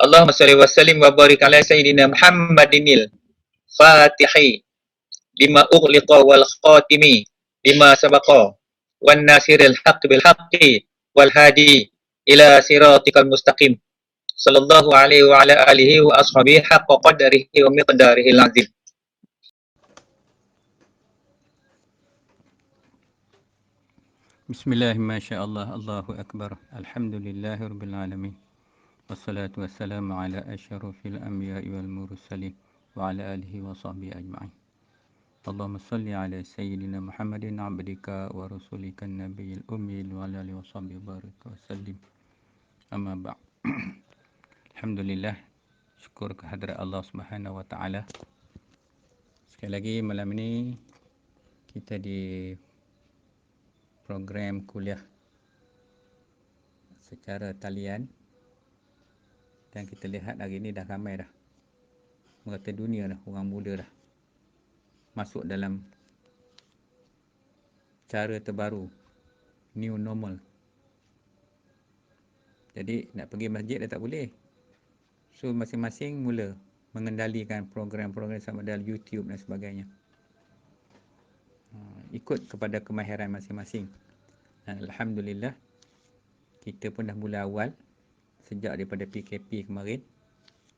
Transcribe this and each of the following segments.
Allahumma salli wa sallim wa barik ala sayyidina Muhammadinil Fatihi lima ughliqa wal khatimi lima sabaqa wan nasiril haqq bil haqqi wal hadi ila siratikal mustaqim sallallahu alaihi wa ala alihi wa ashabihi haqqa qadarihi wa miqdarihil azim. Bismillah, masyaallah, Allahu akbar. Alhamdulillahirabbil alamin. Wassalatu wassalamu ala asyrafil anbiya'i wal mursalin wa ala alihi wa sahbihi ajma'in. Allahumma salli ala sayyidina Muhammadin abdika wa rasulika nabiyil ummi wa ala alihi wa sahbihi barik wa sallim. Amma ba'd. Alhamdulillah, syukur kehadrat Allah Subhanahu wa taala. Sekali lagi malam ini kita di program kuliah secara talian, dan kita lihat hari ini dah ramai dah merata dunia dah, orang muda dah masuk dalam cara terbaru, new normal. Jadi nak pergi masjid dah tak boleh, so masing-masing mula mengendalikan program-program sama ada YouTube dan sebagainya, ikut kepada kemahiran masing-masing. Dan Alhamdulillah, kita pun dah mula awal sejak daripada PKP kemarin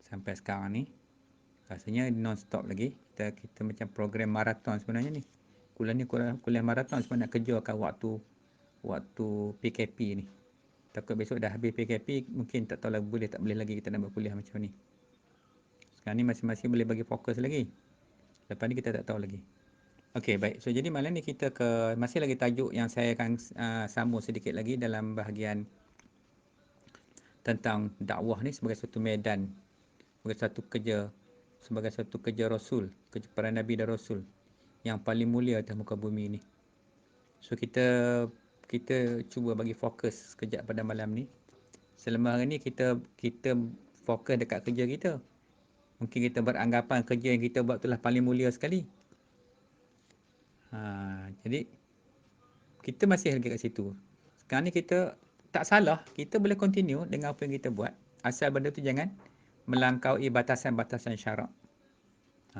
sampai sekarang ni. Rasanya non-stop lagi. Kita macam program maraton sebenarnya ni. Kuliah ni kuliah maraton sebab nak kejarkan waktu PKP ni. Takut besok dah habis PKP, mungkin tak tahu lah boleh tak boleh lagi kita nak buat kuliah macam ni. Sekarang ni masing-masing boleh bagi fokus lagi. Lepas ni kita tak tahu lagi. Okey, baik. So jadi malam ni kita masih lagi tajuk yang saya akan sambung sedikit lagi dalam bahagian tentang dakwah ni sebagai satu medan, sebagai satu kerja Rasul, kerja para Nabi dan Rasul yang paling mulia atas muka bumi ni. So kita cuba bagi fokus sekejap pada malam ni. Selama hari ni kita fokus dekat kerja kita. Mungkin kita beranggapan kerja yang kita buat itulah paling mulia sekali. Jadi kita masih lagi kat situ. Sekarang ni kita tak salah, kita boleh continue dengan apa yang kita buat, asal benda tu jangan melangkaui batasan-batasan syarak.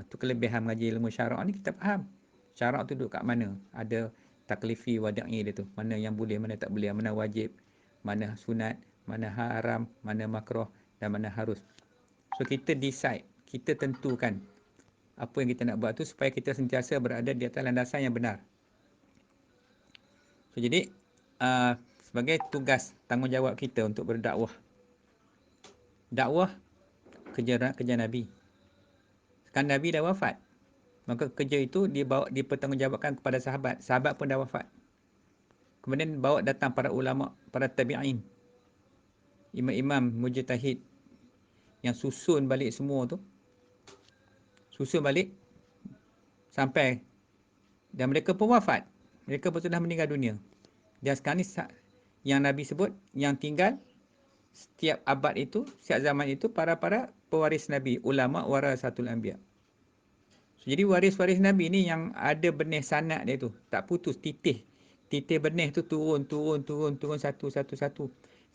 Tu kelebihan mengaji ilmu syarak ni, kita faham syarak tu duduk kat mana, ada taklifi wada'i dia tu, mana yang boleh, mana tak boleh, mana wajib, mana sunat, mana haram, mana makruh dan mana harus. So kita decide, kita tentukan apa yang kita nak buat tu supaya kita sentiasa berada di atas landasan yang benar. So jadi sebagai tugas tanggungjawab kita untuk berdakwah, dakwah kerja Nabi. Sekarang Nabi dah wafat, maka kerja itu dipertanggungjawabkan kepada sahabat pun dah wafat. Kemudian bawa datang para ulama, para tabi'in, imam-imam mujtahid yang susun balik semua tu, sampai, dan mereka pun wafat, mereka pun sudah meninggal dunia. Dan sekarang ni yang Nabi sebut, yang tinggal setiap abad itu, setiap zaman itu, para pewaris Nabi, ulama warasatul anbiya. So, jadi waris-waris Nabi ni yang ada benih sanad dia tu, tak putus, titih benih tu turun satu,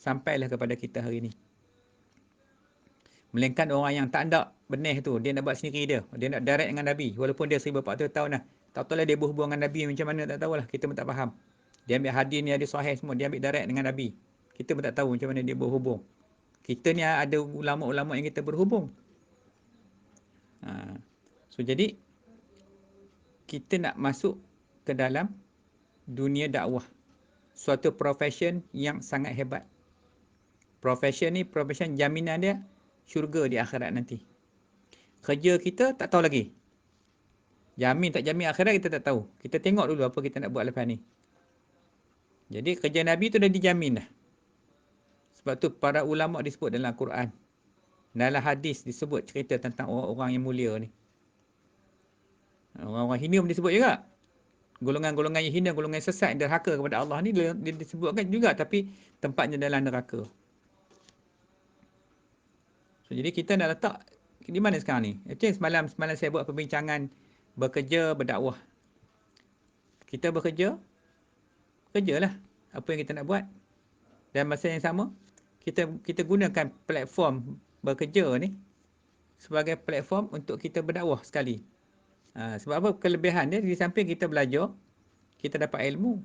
sampailah kepada kita hari ni. Melainkan orang yang tak ada benih tu, dia nak buat sendiri dia nak direct dengan Nabi, walaupun dia 1400 tahun dah, tak tahu lah dia berhubung dengan Nabi macam mana, tak tahulah, kita pun tak faham. Dia ambil hadis ni, ada sahih semua, dia ambil direct dengan Nabi, kita pun tak tahu macam mana dia berhubung. Kita ni ada ulama-ulama yang kita berhubung. So jadi kita nak masuk ke dalam dunia dakwah, suatu profession yang sangat hebat. Profession ni, profession jaminan dia syurga di akhirat nanti. Kerja kita tak tahu lagi, jamin tak jamin akhirat kita tak tahu. Kita tengok dulu apa kita nak buat lepas ni. Jadi kerja Nabi tu dah dijamin dah. Sebab tu para ulama disebut dalam Quran, dalam hadis disebut cerita tentang orang-orang yang mulia ni. Orang-orang hina pun disebut juga. Golongan-golongan yang hina, golongan yang sesat, yang derhaka kepada Allah ni dia disebutkan juga, tapi tempatnya dalam neraka. So, jadi kita nak letak di mana sekarang ni? Macam semalam saya buat perbincangan bekerja, berdakwah. Kita kerjalah apa yang kita nak buat. Dan masa yang sama, kita gunakan platform bekerja ni sebagai platform untuk kita berdakwah sekali. Sebab apa kelebihan dia, di samping kita belajar, kita dapat ilmu,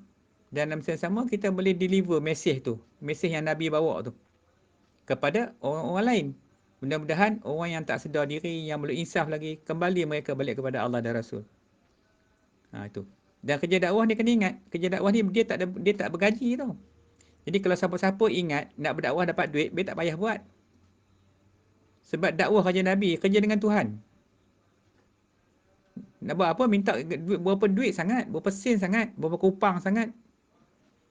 dan dalam masa yang sama kita boleh deliver mesej tu, mesej yang Nabi bawa tu kepada orang-orang lain. Mudah-mudahan orang yang tak sedar diri, yang belum insaf lagi, kembali mereka balik kepada Allah dan Rasul. Itu. Dan kerja dakwah ni kena ingat, kerja dakwah ni dia tak bergaji tau. Jadi kalau siapa-siapa ingat nak berdakwah dapat duit, dia tak payah buat. Sebab dakwah kerja Nabi, kerja dengan Tuhan. Nak buat apa? Minta berapa duit sangat, berapa sen sangat, berapa kupang sangat.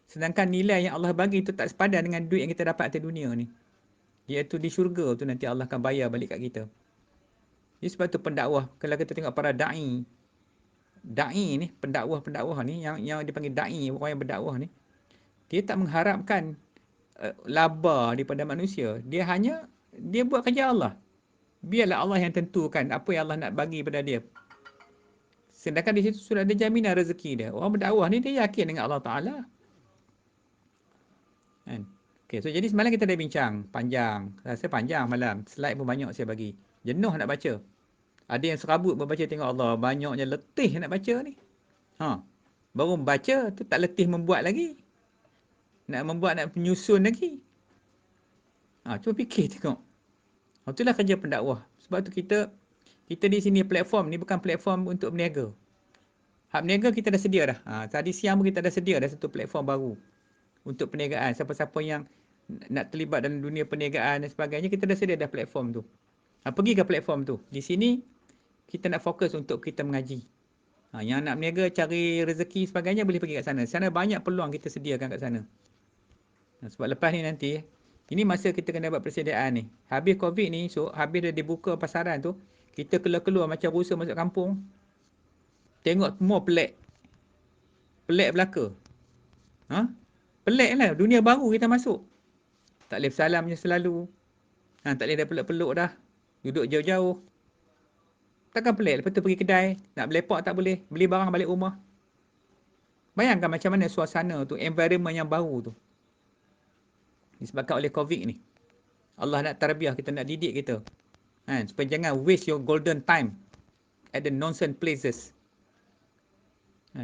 Sedangkan nilai yang Allah bagi itu tak sepadan dengan duit yang kita dapat atas dunia ni. Iaitu di syurga tu nanti Allah akan bayar balik kat kita. Jadi sebab tu pendakwah, kalau kita tengok para da'i ni, pendakwah ni, yang dipanggil da'i, orang yang berdakwah ni, dia tak mengharapkan laba daripada manusia. Dia buat kerja Allah. Biarlah Allah yang tentukan apa yang Allah nak bagi pada dia. Sedangkan di situ sudah ada jaminan rezeki dia. Orang berdakwah ni dia yakin dengan Allah Ta'ala. Kan? Okay, so jadi semalam kita dah bincang panjang. Rasa panjang malam. Slide pun banyak saya bagi. Jenuh nak baca. Ada yang serabut membaca, tengok Allah. Banyaknya letih nak baca ni. Baru membaca tu tak letih membuat lagi. Nak membuat, nak penyusun lagi. Cuba fikir tengok. Itulah kerja pendakwah. Sebab tu kita di sini platform ni bukan platform untuk berniaga. Hak berniaga kita dah sedia dah. Tadi siang pun kita dah sedia dah satu platform baru untuk perniagaan. Siapa-siapa yang nak terlibat dalam dunia perniagaan dan sebagainya, kita dah sedia dah platform tu. Pergi ke platform tu. Di sini kita nak fokus untuk kita mengaji. Yang nak berniaga, cari rezeki sebagainya, boleh pergi kat sana. Sana banyak peluang kita sediakan kat sana. Sebab lepas ni nanti, ini masa kita kena buat persediaan ni. Habis COVID ni, so habis dah dibuka pasaran tu, kita keluar-keluar macam rusa masuk kampung. Tengok semua pelik. Pelik belaka. Pelik lah. Dunia baru kita masuk. Tak boleh bersalam macam selalu. Tak boleh dah peluk-peluk dah. Duduk jauh-jauh. Takkan pelik. Lepas tu pergi kedai. Nak berlepak tak boleh. Beli barang balik rumah. Bayangkan macam mana suasana tu. Environment yang baru tu. Disebabkan oleh COVID ni. Allah nak tarbiah kita, nak didik kita. Supaya jangan waste your golden time at the nonsense places.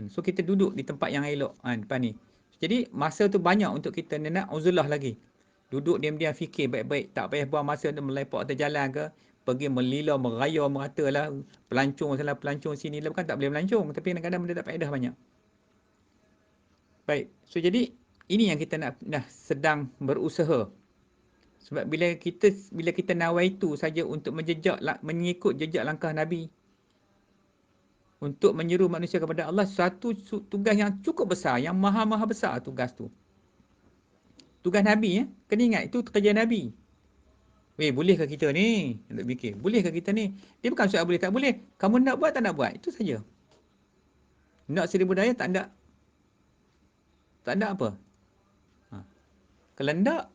So kita duduk di tempat yang elok depan ni. Jadi masa tu banyak untuk kita nak uzullah lagi. Duduk diam-diam fikir baik-baik. Tak payah buang masa untuk melepak atas jalan ke. Pergi melila, meraya, merata lah. Pelancong salah, pelancong sini lah. Bukan tak boleh melancong. Tapi kadang-kadang benda tak faedah banyak. Baik. So jadi ini yang kita nak sedang berusaha. Sebab bila kita nawaitu saja untuk mengikut jejak langkah Nabi, untuk menyeru manusia kepada Allah, satu tugas yang cukup besar, yang maha-maha besar tugas tu. Tugas Nabi, kena ingat, itu kerja Nabi. Bolehkah kita ni? Nak fikir, bolehkah kita ni? Dia bukan soal boleh tak boleh. Kamu nak buat tak nak buat, itu saja. Nak 1000 daya tak nak. Tak nak apa? Kalau nak,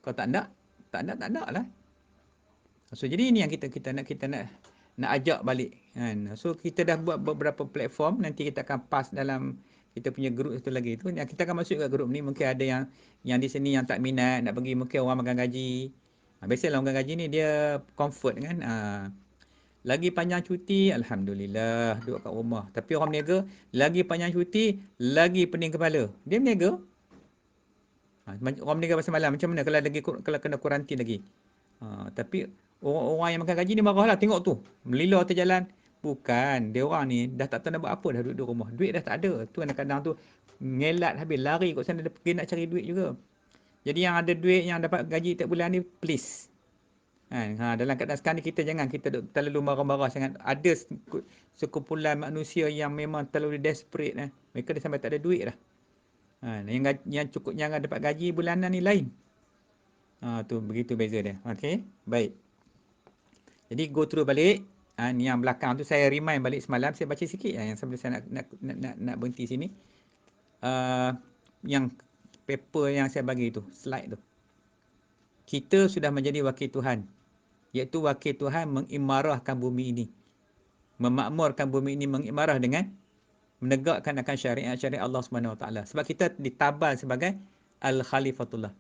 kalau tak nak lah. So jadi ini yang kita nak ajak balik. So kita dah buat beberapa platform, nanti kita akan pass dalam kita punya grup satu lagi tu. Kita akan masuk ke grup ni, mungkin ada yang di sini yang tak minat nak pergi, mungkin orang makan gaji. Biasalah orang makan gaji ni dia comfort kan. Lagi panjang cuti, alhamdulillah duduk kat rumah. Tapi orang berniaga, lagi panjang cuti, lagi pening kepala. Dia berniaga. Orang berniaga pasal malam, macam mana kalau kena kuarantin lagi. Tapi orang yang makan gaji ni marahlah, tengok tu melila atas jalan. Bukan, dia orang ni dah tak tahu nak buat apa, dah duduk rumah. Duit dah tak ada. Tu kadang-kadang tu ngelat habis, lari kat sana, dia pergi nak cari duit juga. Jadi yang ada duit, yang dapat gaji tiap bulan ni, please. Dalam keadaan sekarang ni kita jangan terlalu marah-marah sangat. Ada sekumpulan manusia yang memang terlalu desperate. Mereka dah sampai tak ada duit dah. Yang cukup yang dapat gaji bulanan ni lain. Tu begitu beza dia. Okey, baik. Jadi go through balik. Ni yang belakang tu saya remind balik semalam, saya baca sikit yang sebelum saya nak berhenti sini. Yang paper yang saya bagi tu, slide tu. Kita sudah menjadi wakil Tuhan. Iaitu wakil Tuhan mengimarahkan bumi ini. Memakmurkan bumi ini, mengimarah dengan menegakkan akan syariat Allah SWT. Sebab kita ditabal sebagai Al-Khalifatullah.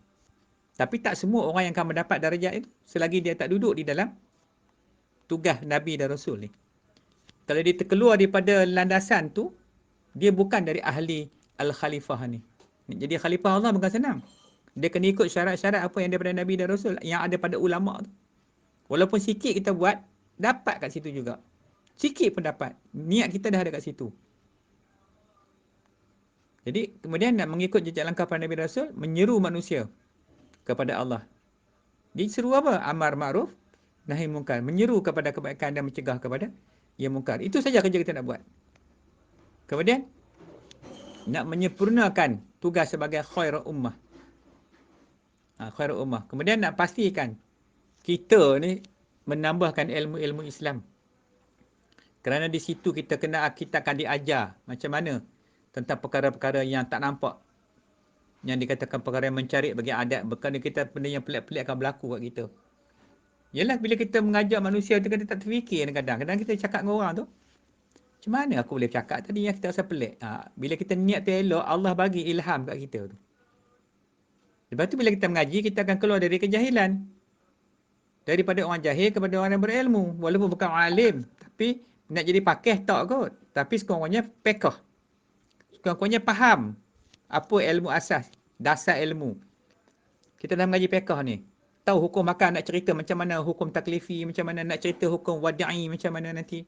Tapi tak semua orang yang akan mendapat darjat itu selagi dia tak duduk di dalam tugas Nabi dan Rasul ni. Kalau dia terkeluar daripada landasan tu, dia bukan dari ahli al-khalifah ni. Jadi khalifah Allah bukan senang. Dia kena ikut syarat-syarat apa yang daripada Nabi dan Rasul yang ada pada ulama tu. Walaupun sikit kita buat, dapat kat situ juga. Sikit pun dapat. Niat kita dah ada kat situ. Jadi kemudian nak mengikut jejak langkah para Nabi dan Rasul, menyeru manusia kepada Allah. Diseru apa? Amar ma'ruf, nahi munkar. Menyeru kepada kebaikan dan mencegah kepada yang munkar. Itu saja kerja kita nak buat. Kemudian, nak menyempurnakan tugas sebagai khairul ummah. Khairul ummah. Kemudian nak pastikan kita ni menambahkan ilmu-ilmu Islam. Kerana di situ kita akan diajar macam mana tentang perkara-perkara yang tak nampak. Yang dikatakan perkara yang mencari bagi adat. Bukan kita benda yang pelik-pelik akan berlaku kat kita. Yalah, bila kita mengajar manusia tu kita tak terfikir kadang-kadang. Kadang kita cakap dengan orang tu, macam mana aku boleh cakap tadi yang kita rasa pelik. Bila kita niat tu elok, Allah bagi ilham kat kita tu. Lepas tu bila kita mengaji, kita akan keluar dari kejahilan. Daripada orang jahil kepada orang yang berilmu. Walaupun bukan alim. Tapi nak jadi pakih tak kot. Tapi sekurang-kurangnya pekah. Sekurang-kurangnya faham apa ilmu asas. Dasar ilmu. Kita dah mengaji pekah ni. Tahu hukum makan, nak cerita macam mana hukum taklifi, macam mana nak cerita hukum wadi'i, macam mana nanti.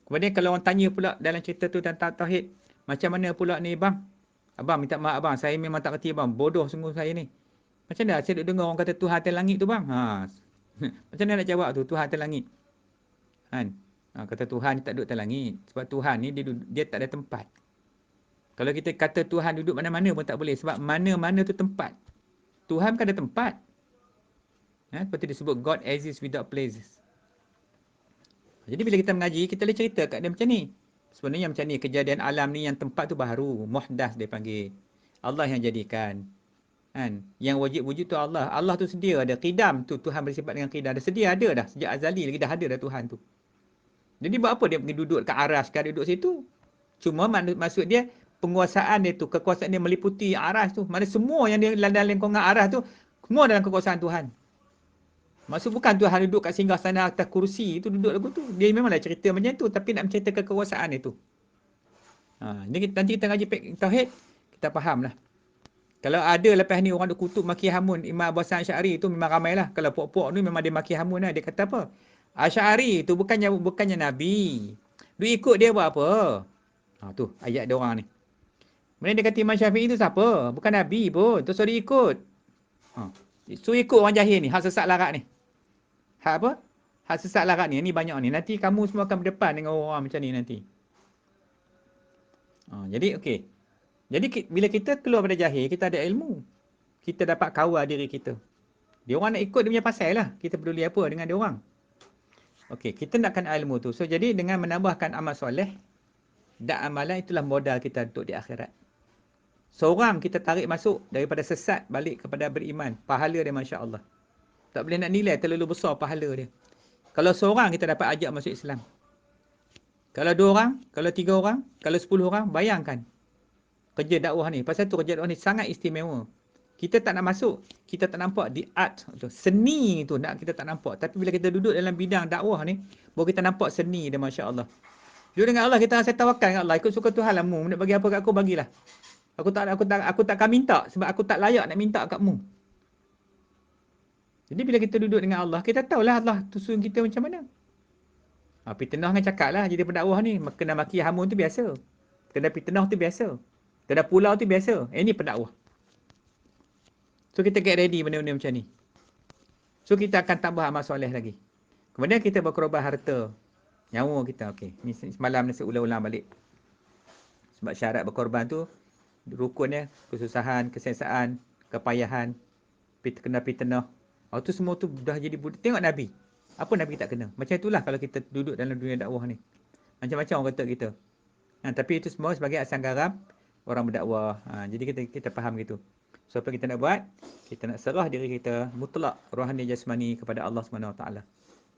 Kemudian kalau orang tanya pula dalam cerita tu tentang tauhid, macam mana pula ni bang? Abang minta maaf abang, saya memang tak kerti bang. Bodoh sungguh saya ni. Macam mana saya duk dengar orang kata Tuhan atas langit tu bang? Macam mana nak jawab tu Tuhan atas langit? Kan? Kata Tuhan tak duduk atas langit. Sebab Tuhan ni dia tak ada tempat. Kalau kita kata Tuhan duduk mana-mana pun tak boleh. Sebab mana-mana tu tempat. Tuhan kan ada tempat. Seperti disebut God exists without places. Jadi bila kita mengaji, kita boleh cerita kat dia macam ni. Sebenarnya macam ni, kejadian alam ni yang tempat tu baru. Muhdas dia panggil. Allah yang jadikan. Kan? Yang wajib wujud tu Allah. Allah tu sedia ada. Qidam tu, Tuhan bersifat dengan qidam. Dah sedia ada dah. Sejak azali lagi dah ada dah Tuhan tu. Jadi buat apa dia pergi duduk kat aras, kan duduk situ? Cuma maksud dia, penguasaan dia tu, kekuasaan dia meliputi aras tu. Mana semua yang dia dalam lingkungan aras tu, semua dalam kekuasaan Tuhan. Maksud bukan Tuhan duduk kat singgah sana atas kursi tu duduk lagu tu. Dia memanglah cerita macam tu, tapi nak menceritakan kekuasaan dia tu. Nanti kita ngaji tauhid, kita faham lah. Kalau ada lepas ni orang duk kutuk maki hamun Imam Abu Hasan Asy'ari tu memang ramai lah. Kalau puak-puak ni memang dia maki hamun lah. Dia kata apa? Asy'ari tu bukannya Nabi. Duk ikut dia buat apa? Tu ayat dia orang ni. Kemudian dia kata Imam Syafi'i tu siapa? Bukan Nabi pun. Tu suruh dia ikut. So ikut orang jahil ni. Hak sesat larat ni. Hak apa? Hak sesat larat ni. Ni banyak ni. Nanti kamu semua akan berdepan dengan orang macam ni nanti. Jadi okey. Jadi bila kita keluar pada jahil, kita ada ilmu. Kita dapat kawal diri kita. Dia orang nak ikut dia punya pasal lah. Kita peduli apa dengan dia orang. Okey, kita nakkan ilmu tu. So jadi dengan menambahkan amal soleh dan amalan, itulah modal kita untuk di akhirat. Seorang kita tarik masuk daripada sesat balik kepada beriman. Pahala dia masya-Allah. Tak boleh nak nilai terlalu besar pahala dia. Kalau seorang kita dapat ajak masuk Islam. Kalau 2 orang, kalau 3 orang, kalau 10 orang, bayangkan kerja dakwah ni. Pasal tu kerja dakwah ni sangat istimewa. Kita tak nak masuk, kita tak nampak di art tu. Seni tu kita tak nampak. Tapi bila kita duduk dalam bidang dakwah ni, baru kita nampak seni dia masya-Allah. Duduk dengan Allah, kita rasa tawakal dengan Allah. Ikut suka Tuhan lah mu. Nak bagi apa kat aku, bagilah. Aku takkan minta sebab aku tak layak nak minta kat mu. Jadi bila kita duduk dengan Allah, kita tahulah Allah tusun kita macam mana. Fitnah dengan cakap lah jadi pendakwah ni. Kena maki hamun tu biasa. Kena fitnah tu biasa. Kena pulau tu biasa. Ini pendakwah. So kita get ready benda-benda macam ni. So kita akan tambah amal soleh lagi. Kemudian kita berkorban harta. Nyawa kita. Okey. Ni semalam nasi ulang-ulang balik. Sebab syarat berkorban tu, rukunnya kesusahan, kesesaan, kepayahan, kena fitnah. Itu semua tu dah jadi tengok Nabi. Apa Nabi tak kena? Macam itulah kalau kita duduk dalam dunia dakwah ni. Macam-macam orang kata kita. Tapi itu semua sebagai asam garam orang berdakwah. Jadi kita faham gitu. So apa kita nak buat? Kita nak serah diri kita mutlak rohani jasmani kepada Allah SWT.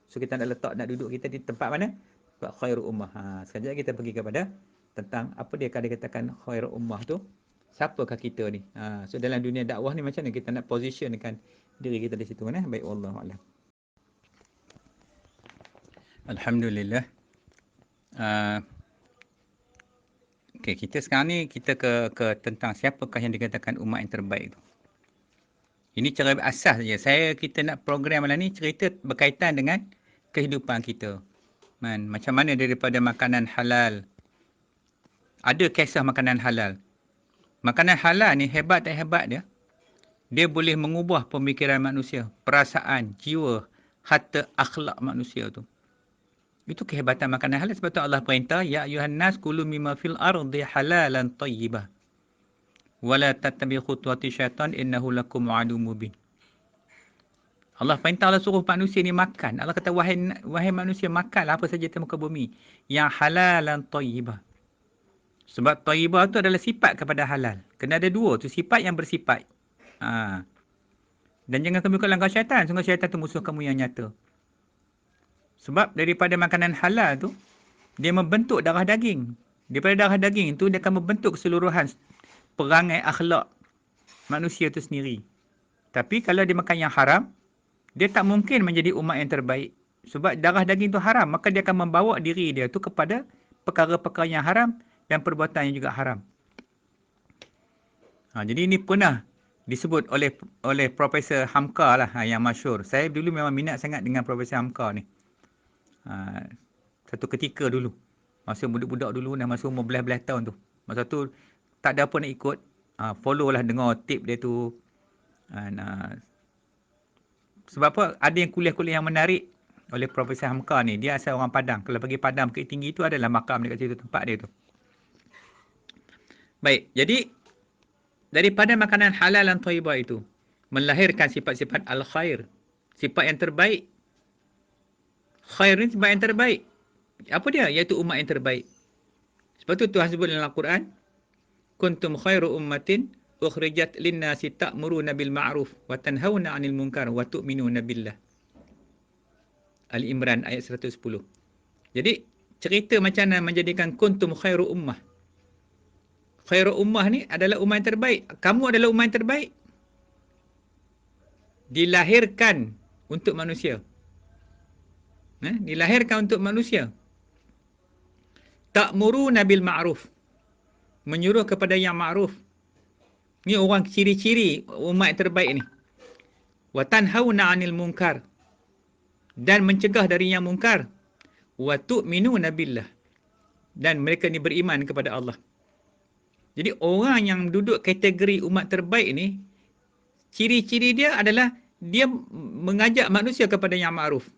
So kita nak duduk kita di tempat mana? Tempat khairul ummah. Sekejap kita pergi kepada tentang apa dia akan dikatakan khairul ummah tu. Siapakah kita ni? So dalam dunia dakwah ni macam mana kita nak positionkan diri kita di situ kan? Baik, wallahu a'lam. Alhamdulillah. Okey, kita sekarang ni kita ke tentang siapakah yang dikatakan umat yang terbaik tu. Ini cara asas saja. Kita nak program malam ni cerita berkaitan dengan kehidupan kita. Macam mana daripada makanan halal. Ada kisah makanan halal. Makanan halal ni hebat tak hebat dia. Dia boleh mengubah pemikiran manusia, perasaan, jiwa, harta, akhlak manusia tu. Itu kehebatan makanan halal. Sebab tu Allah perintah, ya ayuhan nas kulu mimma fil ardi halalan tayyibah. Wala tattabi khutuwati syaitan innahu lakum adu mubin. Allah perintah, Allah suruh manusia ni makan. Allah kata, wahai manusia, makanlah apa saja di muka bumi yang halalan tayyibah. Sebab tayyibah tu adalah sifat kepada halal. Kena ada dua tu, sifat yang bersifat. Dan jangan kamu ikut langkah syaitan. Sungguh syaitan tu musuh kamu yang nyata. Sebab daripada makanan halal tu, dia membentuk darah daging. Daripada darah daging tu, dia akan membentuk keseluruhan perangai akhlak manusia tu sendiri. Tapi kalau dia makan yang haram, dia tak mungkin menjadi umat yang terbaik. Sebab darah daging tu haram, maka dia akan membawa diri dia tu kepada perkara-perkara yang haram dan perbuatan yang juga haram. Jadi ini pernah disebut oleh Profesor Hamka lah, yang masyhur. Saya dulu memang minat sangat dengan Profesor Hamka ni. Satu ketika dulu, masa budak-budak dulu, dah masa umur belas-belas tahun tu. Masa tu tak ada apa nak ikut. Follow lah, dengar tip dia tu. Sebab apa? Ada yang kuliah-kuliah yang menarik oleh Profesor Hamka ni. Dia asal orang Padang. Kalau pergi Padang Bukit Tinggi tu adalah makam dekat situ, tempat dia tu. Baik, jadi daripada makanan halal dan thayyibah itu melahirkan sifat-sifat al-khair. Sifat yang terbaik. Khair ni sifat yang terbaik. Apa dia? Iaitu umat yang terbaik. Sebab tu Tuhan sebut dalam Al-Quran, kuntum khairu ummatin ukhrijat linnasi ta'muruna bil ma'ruf wa tanhauna 'anil munkar wa tu'minuna billah. Ali Imran ayat 110. Jadi cerita macam mana menjadikan kuntum khairu ummah. Khairu ummah ni adalah umat yang terbaik. Kamu adalah umat yang terbaik. Dilahirkan untuk manusia. Dilahirkan untuk manusia. Ta'muruna bil ma'ruf. Menyuruh kepada yang ma'ruf. Ni orang ciri-ciri umat yang terbaik ni. Wa tanhauna 'anil munkar. Dan mencegah dari yang mungkar. Wa tu'minuna billah. Dan mereka ni beriman kepada Allah. Jadi orang yang duduk kategori umat terbaik ni, ciri-ciri dia adalah dia mengajak manusia kepada yang ma'ruf.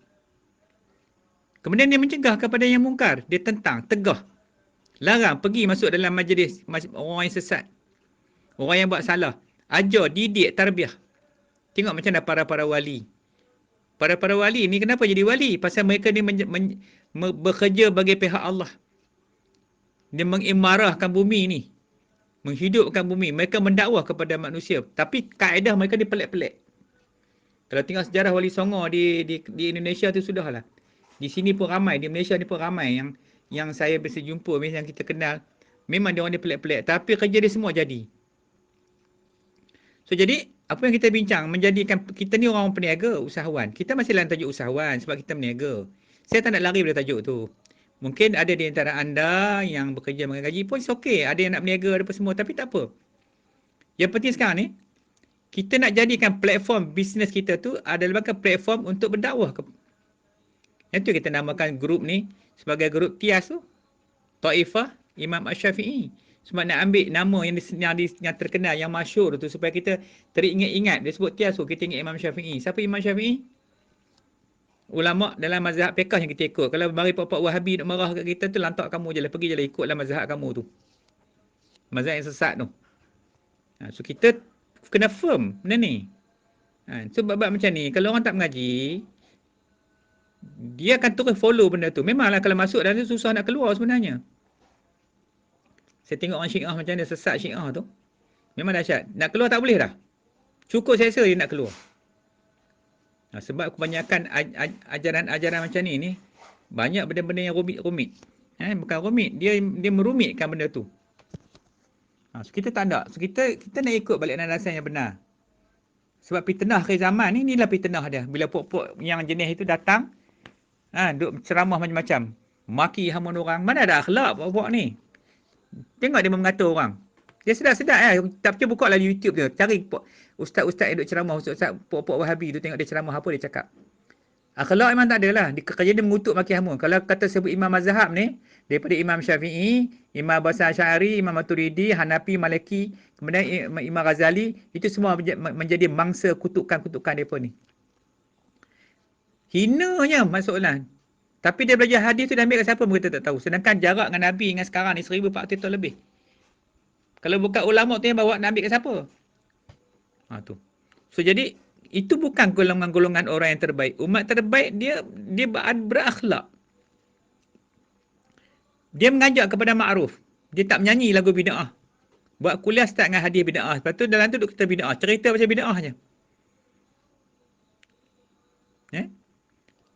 Kemudian dia mencegah kepada yang mungkar. Dia tentang, tegah. Larang pergi masuk dalam majlis orang yang sesat. Orang yang buat salah. Ajar, didik, tarbiyah. Tengok macam mana para wali. Para wali ni kenapa jadi wali? Pasal mereka ni bekerja bagi pihak Allah. Dia mengimarahkan bumi ni. Menghidupkan bumi. Mereka mendakwah kepada manusia. Tapi kaedah mereka ni pelik-pelik. Kalau tengok sejarah Wali Songo di Indonesia tu sudahlah. Di sini pun ramai. Di Malaysia ni pun ramai yang saya bisa jumpa, yang kita kenal. Memang dia orang ni pelik-pelik. Tapi kerja dia semua jadi. So jadi, apa yang kita bincang, menjadikan kita ni orang peniaga, usahawan. Kita masih dalam tajuk usahawan sebab kita meniaga. Saya tak nak lari dari tajuk tu. Mungkin ada di antara anda yang bekerja dengan gaji pun okey. Ada yang nak berniaga, ada apa semua. Tapi tak apa. Yang penting sekarang ni, kita nak jadikan platform bisnes kita tu adalah platform untuk berdakwah. Itu kita namakan grup ni sebagai grup Tias tu. Taifah Imam Asy-Syafi'i. Sebab nak ambil nama yang terkenal, yang masyhur tu supaya kita teringat-ingat. Dia sebut Tias tu, kita ingat Imam Syafi'i. Siapa Imam Syafi'i? Ulama dalam mazhab fiqh yang kita ikut. Kalau mari pak-pak Wahabi nak marah kat kita tu, lantak kamu je lah. Pergi je lah, ikutlah mazhab kamu tu. Mazhab yang sesat tu. So kita kena firm benda ni. So bab macam ni, kalau orang tak mengaji, dia akan terus follow benda tu. Memanglah kalau masuk dalam tu susah nak keluar sebenarnya. Saya tengok orang Syiah macam dia sesat Syiah tu. Memang dahsyat. Nak keluar tak boleh dah. Cukup selesa dia nak keluar. Sebab kebanyakan ajaran-ajaran macam ni banyak benda-benda yang rumit-rumit. Bukan rumit, dia merumitkan benda tu. So kita tak ada. So kita nak ikut balik landasan yang benar. Sebab fitnah akhir zaman ni, inilah fitnah dia. Bila puak-puak yang jenis itu datang, duk ceramah macam-macam. Maki hamun orang. Mana ada akhlak puak-puak ni? Tengok dia mengatur orang. Dia sedap-sedap Tapi buka lah YouTube tu. Cari ustaz-ustaz yang duk ceramah. Ustaz-ustaz puak-puak Wahabi tu. Tengok dia ceramah apa dia cakap. Akhlak memang tak ada lah. Kerja dia mengutuk maki hamun. Kalau kata sebut Imam Mazhab ni, daripada Imam Syafi'i, Imam Abu Asy'ari, Imam Maturidi, Hanafi, Maliki, kemudian Imam Ghazali, itu semua menjadi mangsa kutukan-kutukan mereka ni. Hinanya maksudnya. Tapi dia belajar hadis tu dia ambil kat siapa pun kita tak tahu. Sedangkan jarak dengan Nabi dengan sekarang ni 1400 tahun lebih. Kalau bukan ulama tu yang bawa nak ambil kat siapa? Tu. So jadi itu bukan golongan-golongan orang yang terbaik. Umat terbaik dia berakhlak. Dia mengajak kepada ma'ruf. Dia tak menyanyi lagu bid'ah. Buat kuliah start dengan hadis bid'ah. Lepas tu dalam tu duk kita bid'ah. Cerita pasal bid'ah je.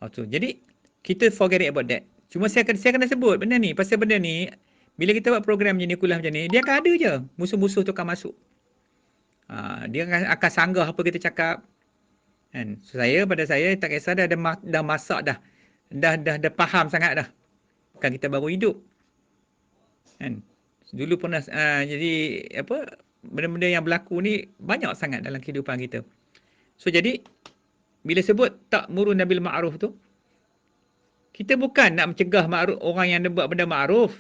Jadi kita forget it about that. Cuma saya kena sebut benda ni. Pasal benda ni, bila kita buat program macam ni, kuliah macam ni, dia akan ada je. Musuh-musuh tu akan masuk. Dia akan sanggah apa kita cakap. Kan? So, pada saya tak kisah dah masak dah. Dah faham sangat dah. Bukan kita baru hidup. Kan? Dulu pernah jadi benda-benda yang berlaku ni banyak sangat dalam kehidupan kita. So jadi bila sebut ta'muruna bil ma'ruf tu, kita bukan nak mencegah orang yang buat benda ma'ruf.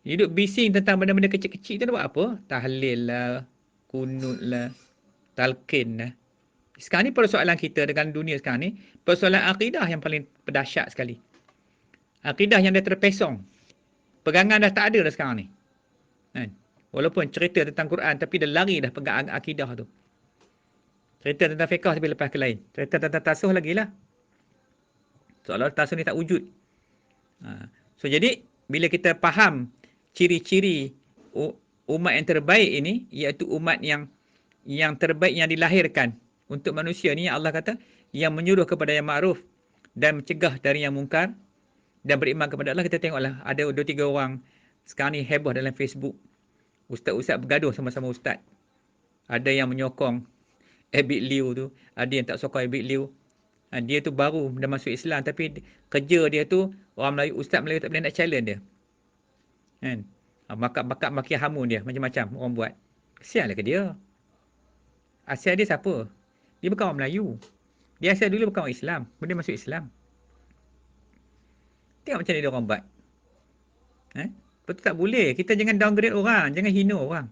Hidup bising tentang benda-benda kecil-kecil tu nak buat apa? Tahlil lah, kunut lah, talqin lah. Sekarang ni persoalan kita dengan dunia sekarang ni, persoalan akidah yang paling dahsyat sekali. Akidah yang dah terpesong. Pegangan dah tak ada dah sekarang ni. Kan? Walaupun cerita tentang Quran, tapi dah lari dah pegang akidah tu. Cerita tentang fiqh tapi lepas ke lain. Cerita tentang tasuh lagi lah. Soalan tasuh ni tak wujud. So jadi, bila kita faham ciri-ciri umat yang terbaik ini, iaitu umat yang terbaik yang dilahirkan untuk manusia ni, Allah kata, yang menyuruh kepada yang ma'ruf dan mencegah dari yang mungkar dan beriman kepada Allah. Kita tengoklah ada 2-3 orang sekarang ni heboh dalam Facebook. Ustaz-ustaz bergaduh sama-sama ustaz. Ada yang menyokong Abid Liu tu, ada yang tak sokong Abid Liu. Dia tu baru dah masuk Islam tapi kerja dia tu orang Melayu, ustaz Melayu tak boleh nak challenge dia. Kan? Bakat maki hamun dia macam-macam orang buat. Kesianlah ke dia. Asal dia siapa? Dia bukan orang Melayu. Dia asal dulu bukan orang Islam. Dia masuk Islam. Tengok macam ni dia orang buat. Betul tak boleh. Kita jangan downgrade orang. Jangan hina orang.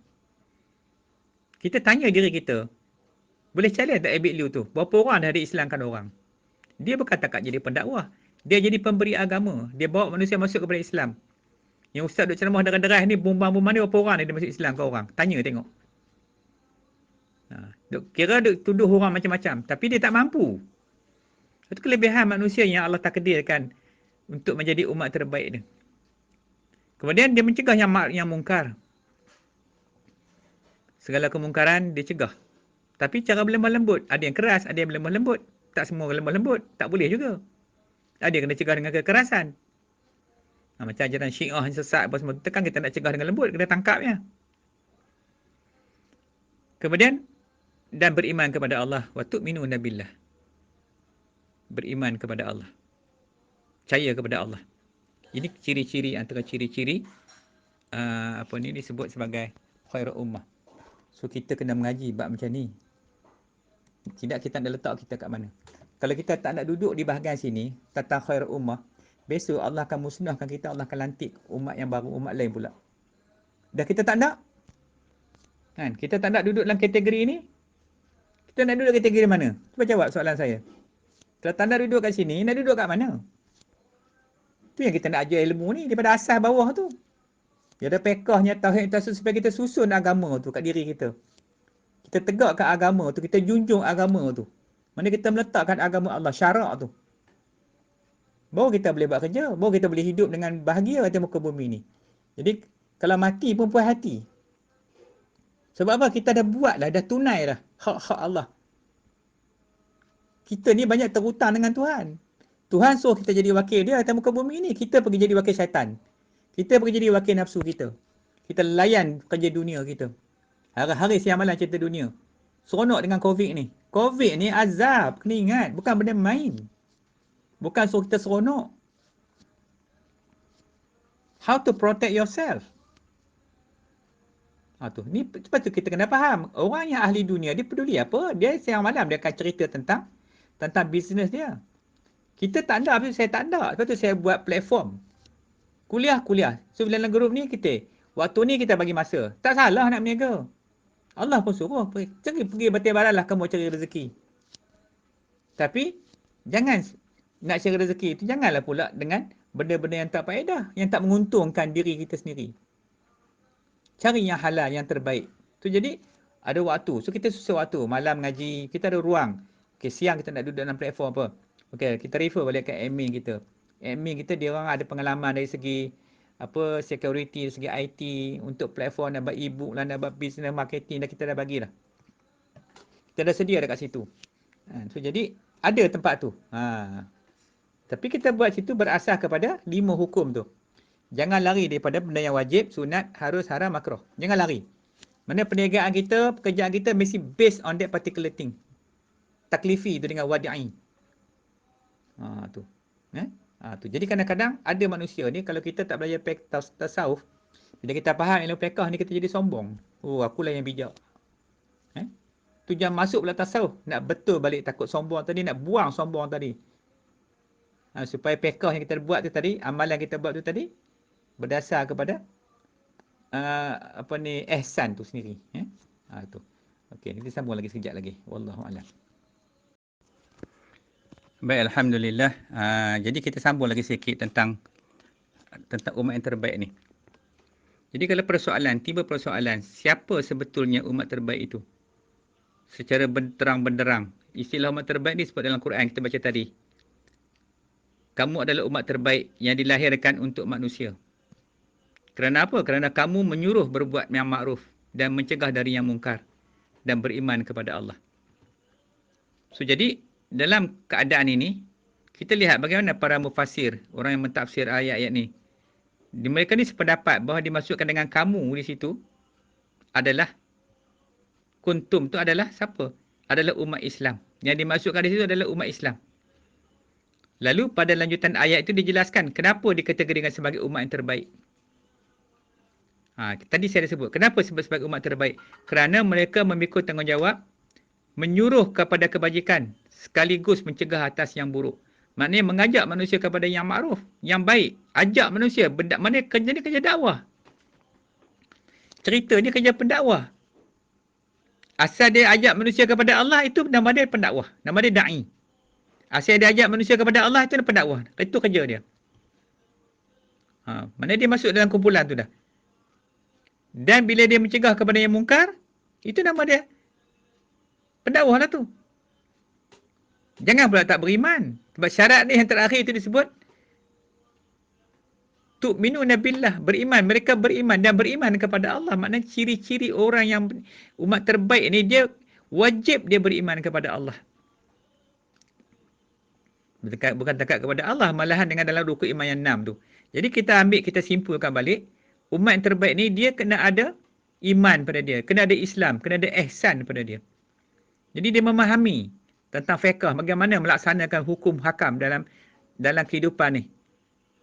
Kita tanya diri kita. Boleh challenge tak Abid Liu tu? Berapa orang dah diislamkan orang? Dia bukan takat jadi pendakwah. Dia jadi pemberi agama. Dia bawa manusia masuk kepada Islam. Yang ustaz duk ceramah deras-deras ni, bumbang-bumbang ni, berapa orang dia masuk Islam ke orang? Tanya tengok. Kira duk tuduh orang macam-macam. Tapi dia tak mampu. Itu kelebihan manusia yang Allah takdirkan untuk menjadi umat terbaik dia. Kemudian dia mencegah yang mungkar. Segala kemungkaran dia cegah. Tapi cara berlemah lembut. Ada yang keras, ada yang berlemah lembut. Tak semua lemah lembut. Tak boleh juga. Ada yang kena cegah dengan kekerasan. Macam ajaran Syiah yang sesat apa semua. Tekan kita nak cegah dengan lembut. Kena tangkapnya. Kemudian, dan beriman kepada Allah. Wa tu'minuna billah. Beriman kepada Allah. Percaya kepada Allah. Ini ciri-ciri antara ciri-ciri disebut sebagai khairul ummah. So kita kena mengaji bab macam ni. Tidak kita nak letak kita kat mana. Kalau kita tak nak duduk di bahagian sini tentang khairul ummah, besok Allah akan musnahkan kita, Allah akan lantik umat yang baru, umat lain pula. Dah kita tak nak. Kan? Kita tak nak duduk dalam kategori ini. Kita nak duduk kategori mana? Cuba jawab soalan saya. Kalau tak nak duduk kat sini, nak duduk kat mana? Tu yang kita nak ajar ilmu ni daripada asas bawah tu. Dia ada pekahnya tauhid tasawuf supaya kita susun agama tu kat diri kita. Kita tegakkan agama tu, kita junjung agama tu. Mana kita meletakkan agama Allah, syarak tu. Baru kita boleh buat kerja, baru kita boleh hidup dengan bahagia atas muka bumi ni. Jadi kalau mati pun puas hati. Sebab apa? Kita dah buat dah, dah tunai dah hak-hak Allah. Kita ni banyak terhutang dengan Tuhan. Tuhan suruh kita jadi wakil dia atas muka bumi ni. Kita pergi jadi wakil syaitan. Kita pergi jadi wakil nafsu kita. Kita layan kerja dunia kita. Hari-hari siang malam cerita dunia. Seronok dengan COVID ni. COVID ni azab, kena ingat. Bukan benda main. Bukan suruh kita seronok. How to protect yourself. Ni lepas tu kita kena faham. Orang yang ahli dunia, dia peduli apa? Dia siang malam dia akan cerita tentang bisnes dia. Kita tak ada, saya tak ada. Lepas tu saya buat platform. Kuliah. So dalam grup ni kita, waktu ni kita bagi masa. Tak salah nak berniaga. Allah pun suruh, pergi batik barat lah kamu cari rezeki. Tapi, jangan nak cari rezeki itu, janganlah pula dengan benda-benda yang tak faedah, yang tak menguntungkan diri kita sendiri. Cari yang halal, yang terbaik. Tu jadi, ada waktu. So, kita susah waktu. Malam ngaji, kita ada ruang. Okay, siang kita nak duduk dalam platform apa. Okay, kita refer balik ke admin kita. Admin kita, dia orang ada pengalaman dari segi security, dari segi IT, untuk platform, nak buat e-book lah, nak buat business marketing, dah kita dah bagilah. Kita dah sedia dekat situ. So, jadi, ada tempat tu. Tapi kita buat situ berasas kepada 5 hukum tu. Jangan lari daripada benda yang wajib, sunat, harus, haram, makruh. Jangan lari. Mana perniagaan kita, pekerjaan kita mesti based on that particular thing. Taklifi tu dengan wadi'i. Tu. Tu. Jadi kadang-kadang ada manusia ni, kalau kita tak belajar tasawuf, bila kita faham ilmu fiqh ni, kita jadi sombong. Oh, akulah yang bijak. Tu jangan masuk pula tasawuf. Nak betul balik takut sombong tadi, nak buang sombong tadi. Supaya fiqh yang kita buat tu tadi, amalan kita buat tu tadi, berdasar kepada ihsan tu sendiri. Tu. Okey, kita sambung lagi sekejap lagi. Wallahu a'lam. Baik, alhamdulillah. Jadi kita sambung lagi sikit tentang umat yang terbaik ni. Jadi kalau tiba persoalan, siapa sebetulnya umat terbaik itu? Secara terang benderang. Istilah umat terbaik ni sebut dalam Quran kita baca tadi. Kamu adalah umat terbaik yang dilahirkan untuk manusia. Kerana apa? Kerana kamu menyuruh berbuat yang makruf dan mencegah dari yang mungkar dan beriman kepada Allah. So jadi dalam keadaan ini kita lihat bagaimana para mufassir, orang yang mentafsir ayat-ayat ni. Mereka ni sependapat bahawa dimasukkan dengan kamu di situ adalah kuntum tu adalah siapa? Adalah umat Islam. Yang dimasukkan di situ adalah umat Islam. Lalu pada lanjutan ayat itu dijelaskan kenapa dikategorikan sebagai umat yang terbaik. Tadi saya dah sebut. Kenapa sebut sebagai umat terbaik? Kerana mereka memikul tanggungjawab menyuruh kepada kebajikan sekaligus mencegah atas yang buruk. Maknanya mengajak manusia kepada yang makruf, yang baik. Ajak manusia. Maknanya kerja ni kerja dakwah. Cerita ni kerja pendakwah. Asal dia ajak manusia kepada Allah, itu nama dia pendakwah. Nama dia da'i. Asal dia ajak manusia kepada Allah, itu pendakwah. Itu kerja dia. Maknanya dia masuk dalam kumpulan tu dah. Dan bila dia mencegah kepada yang mungkar, itu nama dia pendakwah lah tu. Jangan pula tak beriman. Sebab syarat ni yang terakhir itu disebut tu'minuna billah, beriman. Mereka beriman dan beriman kepada Allah. Maknanya ciri-ciri orang yang umat terbaik ni, dia wajib dia beriman kepada Allah. Bukan dekat kepada Allah, malahan dengan dalam rukun iman yang 6 tu. Jadi kita simpulkan balik, umat yang terbaik ni dia kena ada iman pada dia, kena ada Islam, kena ada ihsan pada dia. Jadi dia memahami tentang fiqh, bagaimana melaksanakan hukum hakam dalam kehidupan ni.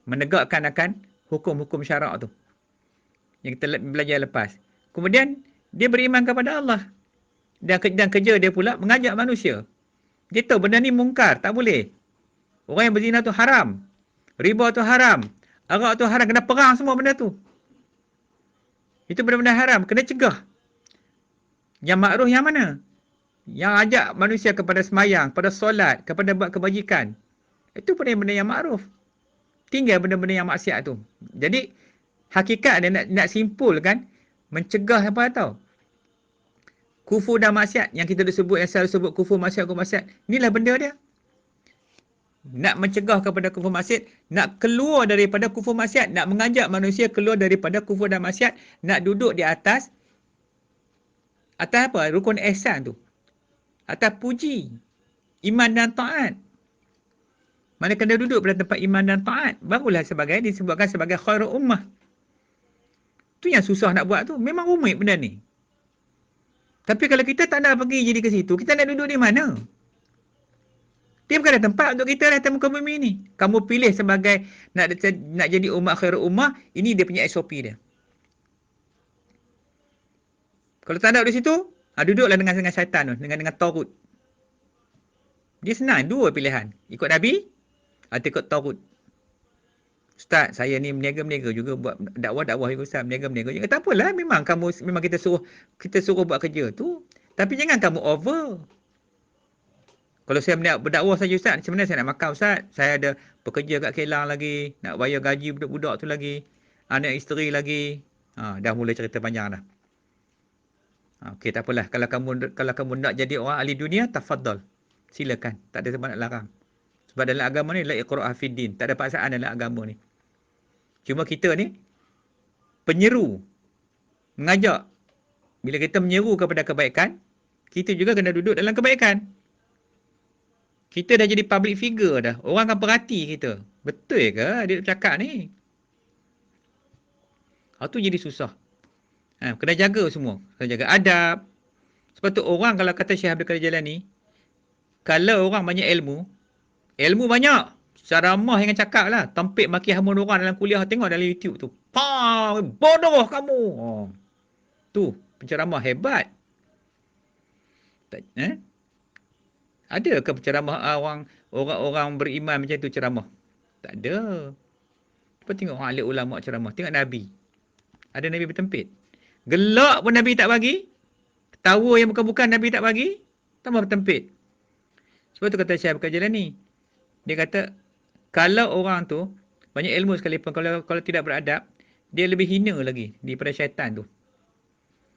Menegakkan akan hukum-hukum syarak tu. Yang kita belajar lepas. Kemudian dia beriman kepada Allah. Dan kerja dia pula mengajak manusia. Dia tahu benda ni mungkar, tak boleh. Orang yang berzina tu haram. Riba tu haram. Arak tu haram, kena perang semua benda tu. Itu benda-benda haram, kena cegah. Yang makruf yang mana? Yang ajak manusia kepada semayang, kepada solat, kepada buat kebajikan. Itu benda-benda yang makruf. Tinggal benda-benda yang maksiat tu. Jadi, hakikat dia nak simpulkan, mencegah apa tau? Kufur dan maksiat. Yang kita disebut, yang selalu sebut kufur maksiat. Inilah benda dia. Nak mencegah kepada kufur maksiat, nak keluar daripada kufur maksiat, nak mengajak manusia keluar daripada kufur dan maksiat, nak duduk di atas apa? Rukun ihsan tu. Atas puji, iman dan taat. Mana kena duduk pada tempat iman dan taat, barulah disebutkan sebagai khairul ummah. Tu yang susah nak buat tu. Memang rumit benda ni. Tapi kalau kita tak nak pergi jadi ke situ, kita nak duduk di mana? Dia bukan ada tempat untuk kita atas muka bumi ni. Kamu pilih sebagai nak jadi umat khairul ummah, ini dia punya SOP dia. Kalau tak ada di situ, duduklah dengan syaitan tu, dengan Taghut. Dia senang, dua pilihan. Ikut Nabi atau ikut Taghut. Ustaz, saya ni meniaga-meniaga juga buat dakwah-dakwah juga Ustaz, meniaga-meniaga juga. Tak apalah, memang kita suruh buat kerja tu. Tapi jangan kamu over. Kalau saya berdakwah saja Ustaz, sebenarnya saya nak makan Ustaz. Saya ada pekerja kat Kelang lagi, nak bayar gaji budak-budak tu lagi, anak isteri lagi. Dah mula cerita panjang dah. Okey, tak apalah. Kalau kamu nak jadi orang ahli dunia, tafadhal. Silakan. Tak ada sebab nak larang. Sebab dalam agama ni la iqra'a fid din. Tak ada paksaan dalam agama ni. Cuma kita ni penyeru, mengajak. Bila kita menyeru kepada kebaikan, kita juga kena duduk dalam kebaikan. Kita dah jadi public figure dah. Orang akan perhati kita. Betul ke dia cakap ni? Tu jadi susah. Kena jaga semua. Kena jaga adab. Sebab tu orang kalau kata Syekh Abdul Qadir Jailani, kalau orang banyak ilmu banyak. Ceramah dengan cakap lah. Tampik maki hamun orang dalam kuliah. Tengok dalam YouTube tu. Bodoh kamu. Tu, penceramah hebat. Ada ke penceramah orang beriman macam tu ceramah? Tak ada. Cuba tengok orang alim ulama ceramah. Tengok Nabi. Ada Nabi bertempit. Gelak pun Nabi tak bagi. Tawa yang bukan-bukan Nabi tak bagi. Tambah bertempit. Sebab tu kata Syekh Abdul Qadir Jailani. Dia kata, kalau orang tu banyak ilmu sekalipun, kalau tidak beradab, dia lebih hina lagi daripada syaitan tu.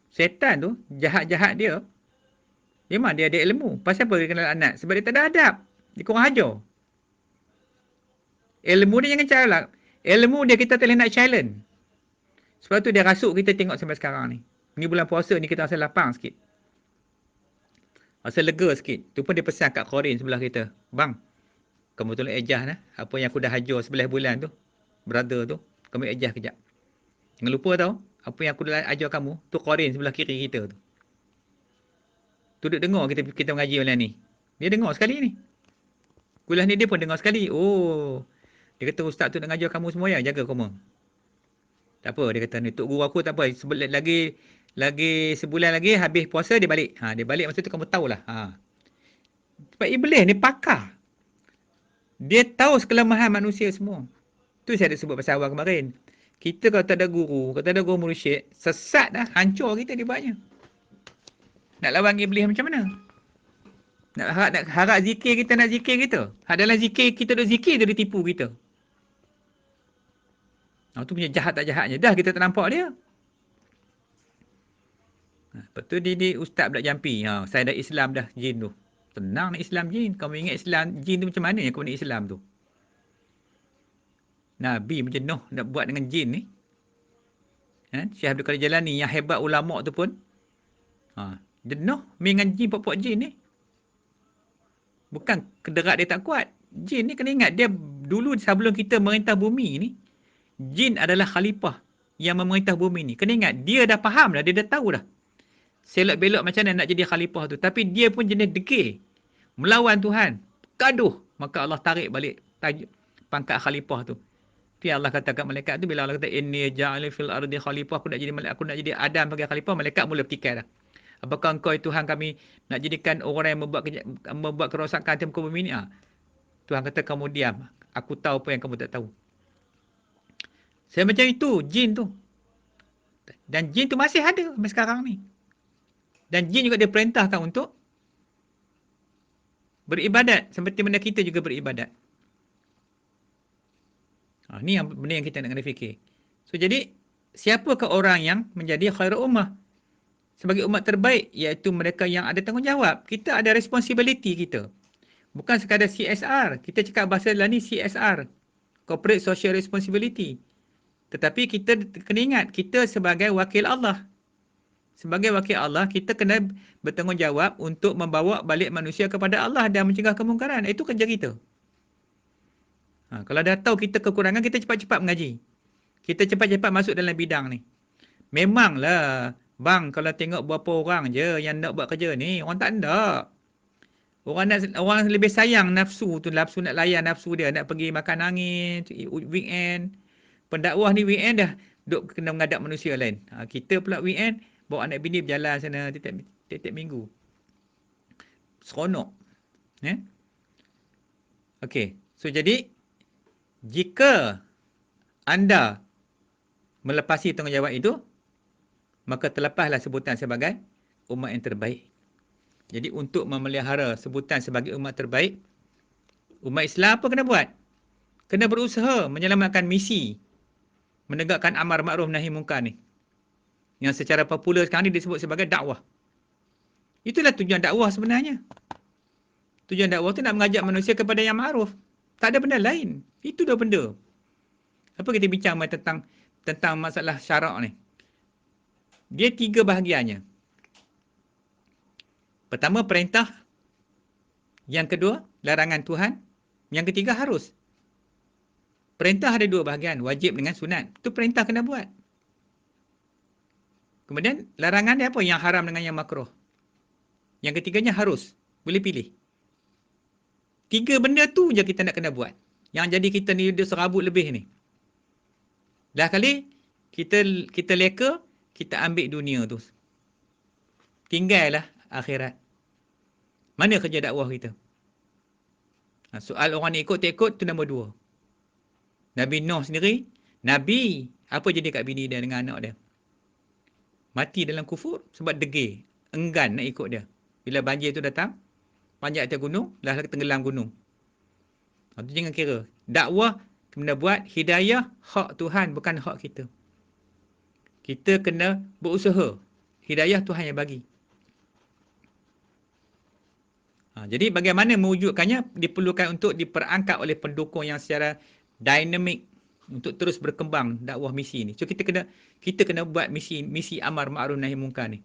Syaitan tu, jahat-jahat dia, memang dia ada ilmu. Pasal apa dia kena laknat? Sebab dia tak ada adab. Dia kurang ajar. Ilmu dia jangan calak. Ilmu dia kita tak boleh nak challenge. Sebab tu dia rasuk kita tengok sampai sekarang ni. Ni bulan puasa ni kita rasa lapang sikit. Rasa lega sikit. Tu pun dia pesan kat Qorin sebelah kita. Bang, kamu tolong ejah lah. Apa yang aku dah ajar 11 bulan tu. Brother tu. Kamu ejah kejap. Jangan lupa tau. Apa yang aku dah ajar kamu. Tu Qorin sebelah kiri kita tu. Tu duduk dengar kita mengaji malam ni. Dia dengar sekali ni. Kuliah ni dia pun dengar sekali. Oh. Dia kata ustaz tu nak ajar kamu semua ya. Jaga kamu. Tak apa. Dia kata ni. Tok guru aku tak apa. Lagi sebulan lagi habis puasa dia balik. Dia balik masa tu kamu tahulah. Sebab Iblis ni pakar. Dia tahu kelemahan manusia semua. Tu saya ada sebut pasal awal kemarin. Kita kalau tak ada guru, kalau tak ada guru mursyid, sesat dah, hancur kita di bawahnya. Nak lawan Iblis macam mana? Nak harap zikir kita nak zikir kita. Dalam zikir kita duk zikir dia tipu kita. Tu punya jahat tak jahatnya. Dah kita tak nampak dia. Lepas tu dia ustaz pula jampi. Saya dah Islam dah jin tu. Tenang nak Islam jin. Kamu ingat Islam jin tu macam mana yang kamu nak Islam tu? Nabi macam Nuh nak buat dengan jin ni. Syekh Abdul Qadir Jailani yang hebat ulama tu pun. Dia Nuh dengan jin puak-puak jin ni. Bukan kederat dia tak kuat. Jin ni kena ingat dia dulu sebelum kita merintah bumi ni. Jin adalah khalifah yang memerintah bumi ni. Kena ingat dia dah faham dah. Dia dah tahu dah. Selok belok macam mana nak jadi khalifah tu. Tapi dia pun jenis degil. Melawan Tuhan. Gaduh. Maka Allah tarik balik pangkat khalifah tu. Tu yang Allah kata kat malaikat tu. Bila Allah kata, inni ja'ali fil ardi khalifah. Aku nak jadi Adam sebagai khalifah. Malaikat mula petikai dah. Apakah engkau Tuhan kami nak jadikan orang yang membuat kerosakan di muka bumi ni? Tuhan kata, kamu diam. Aku tahu apa yang kamu tak tahu. Saya macam itu. Jin tu. Dan jin tu masih ada sampai sekarang ni. Dan jin juga diperintahkan untuk beribadat. Seperti mana kita juga beribadat. Ni yang benda yang kita nak kena fikir. So, jadi, siapakah orang yang menjadi khairul ummah? Sebagai umat terbaik, iaitu mereka yang ada tanggungjawab. Kita ada responsibility kita. Bukan sekadar CSR. Kita cakap bahasa lah ni CSR. Corporate Social Responsibility. Tetapi kita kena ingat, kita sebagai wakil Allah. Sebagai wakil Allah, kita kena bertanggungjawab untuk membawa balik manusia kepada Allah dan mencegah kemungkaran. Itu kerja kita. Kalau dah tahu kita kekurangan, kita cepat-cepat mengaji. Kita cepat-cepat masuk dalam bidang ni. Memanglah, bang, kalau tengok berapa orang je yang nak buat kerja ni, orang tak ada. Orang lebih sayang nafsu tu, nafsu nak layan nafsu dia, nak pergi makan angin, weekend. Pendakwah ni weekend dah duk kena mengadap manusia lain. Kita pula weekend bawa anak bini berjalan sana tiap minggu. Seronok. Eh? Okey. So jadi jika anda melepasi tanggungjawab itu, maka terlepaslah sebutan sebagai umat yang terbaik. Jadi untuk memelihara sebutan sebagai umat terbaik, umat Islam apa kena buat? Kena berusaha menyelamatkan misi menegakkan amar makruf nahi munkar ni. Yang secara popular sekarang ni disebut sebagai dakwah. Itulah tujuan dakwah sebenarnya. Tujuan dakwah tu nak mengajak manusia kepada yang ma'ruf. Tak ada benda lain. Itu dah benda. Apa kita bincang tentang masalah syarak ni? Dia 3 bahagiannya. Pertama, perintah. Yang kedua, larangan Tuhan. Yang ketiga, harus. Perintah ada 2 bahagian, wajib dengan sunat. Itu perintah kena buat. Kemudian, larangan dia apa? Yang haram dengan yang makruh. Yang ketiganya harus. Boleh pilih. 3 benda tu je kita nak kena buat. Yang jadi kita ni dia serabut lebih ni. Dah kali, kita leka, kita ambil dunia tu. Tinggallah akhirat. Mana kerja dakwah kita? Soal orang ni ikut tak ikut, tu nombor 2. Nabi Nuh sendiri, Nabi, apa jadi kat bini dia dengan anak dia? Mati dalam kufur sebab degil. Enggan nak ikut dia. Bila banjir tu datang, panjat atas gunung, dah tenggelam gunung. Itu jangan kira. Dakwah kena buat, hidayah hak Tuhan, bukan hak kita. Kita kena berusaha. Hidayah Tuhan yang bagi. Jadi bagaimana mewujudkannya diperlukan untuk diperangkat oleh pendukung yang secara dinamik untuk terus berkembang dakwah misi ni. So kita kena buat misi amar ma'ruf nahi munkar ni.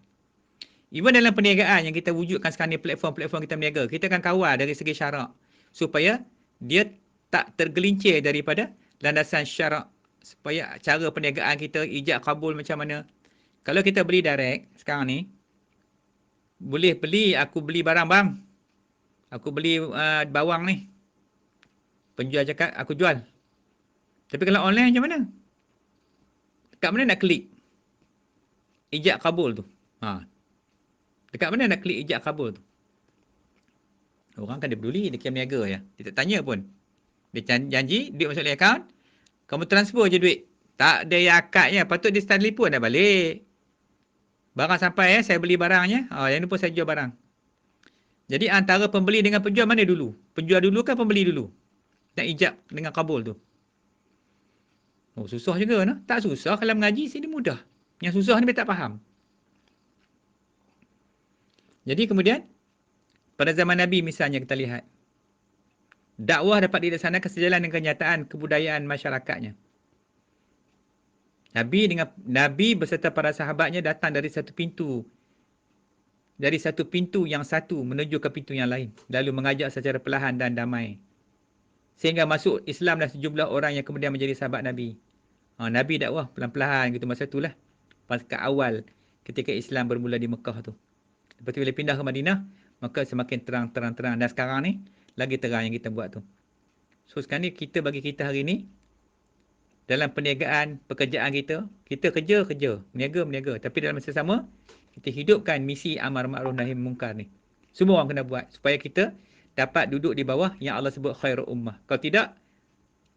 Even dalam perniagaan yang kita wujudkan sekarang ni, platform-platform kita berniaga, kita akan kawal dari segi syarak supaya dia tak tergelincir daripada landasan syarak, supaya cara perniagaan kita ijab kabul macam mana. Kalau kita beli direct sekarang ni, boleh beli, aku beli barang bang, aku beli bawang ni, penjual cakap aku jual. Tapi kalau online macam mana? Dekat mana nak klik ijab kabul tu? Dekat mana nak klik ijab kabul tu? Orang kan dia peduli, dia kiam niaga je. Dia tak tanya pun. Dia janji, duit masuk dalam akaun, kamu transfer je duit. Tak ada yang akadnya. Patut dia telefon dah balik. Barang sampai saya beli barangnya. Yang ni pun saya jual barang. Jadi antara pembeli dengan penjual mana dulu? Penjual dulu kan pembeli dulu? Nak ijab dengan kabul tu. Susah juga no? Tak susah, kalau mengaji sini mudah. Yang susah ni dia tak faham. Jadi kemudian, pada zaman Nabi misalnya kita lihat, dakwah dapat dilaksanakan sejalan dengan kenyataan kebudayaan masyarakatnya. Nabi beserta para sahabatnya datang dari satu pintu yang satu menuju ke pintu yang lain, lalu mengajak secara perlahan dan damai, sehingga masuk Islam dan sejumlah orang yang kemudian menjadi sahabat Nabi. Nabi dakwah pelan-pelan gitu masa itulah, pas ke awal ketika Islam bermula di Mekah tu. Lepas tu bila pindah ke Madinah, maka semakin terang. Dan sekarang ni lagi terang yang kita buat tu. So sekarang ni bagi kita hari ni, dalam perniagaan, pekerjaan kita kerja, meniaga. Tapi dalam masa sama, kita hidupkan misi amar ma'ruf nahi munkar ni. Semua orang kena buat supaya kita dapat duduk di bawah yang Allah sebut khairul ummah. Kalau tidak,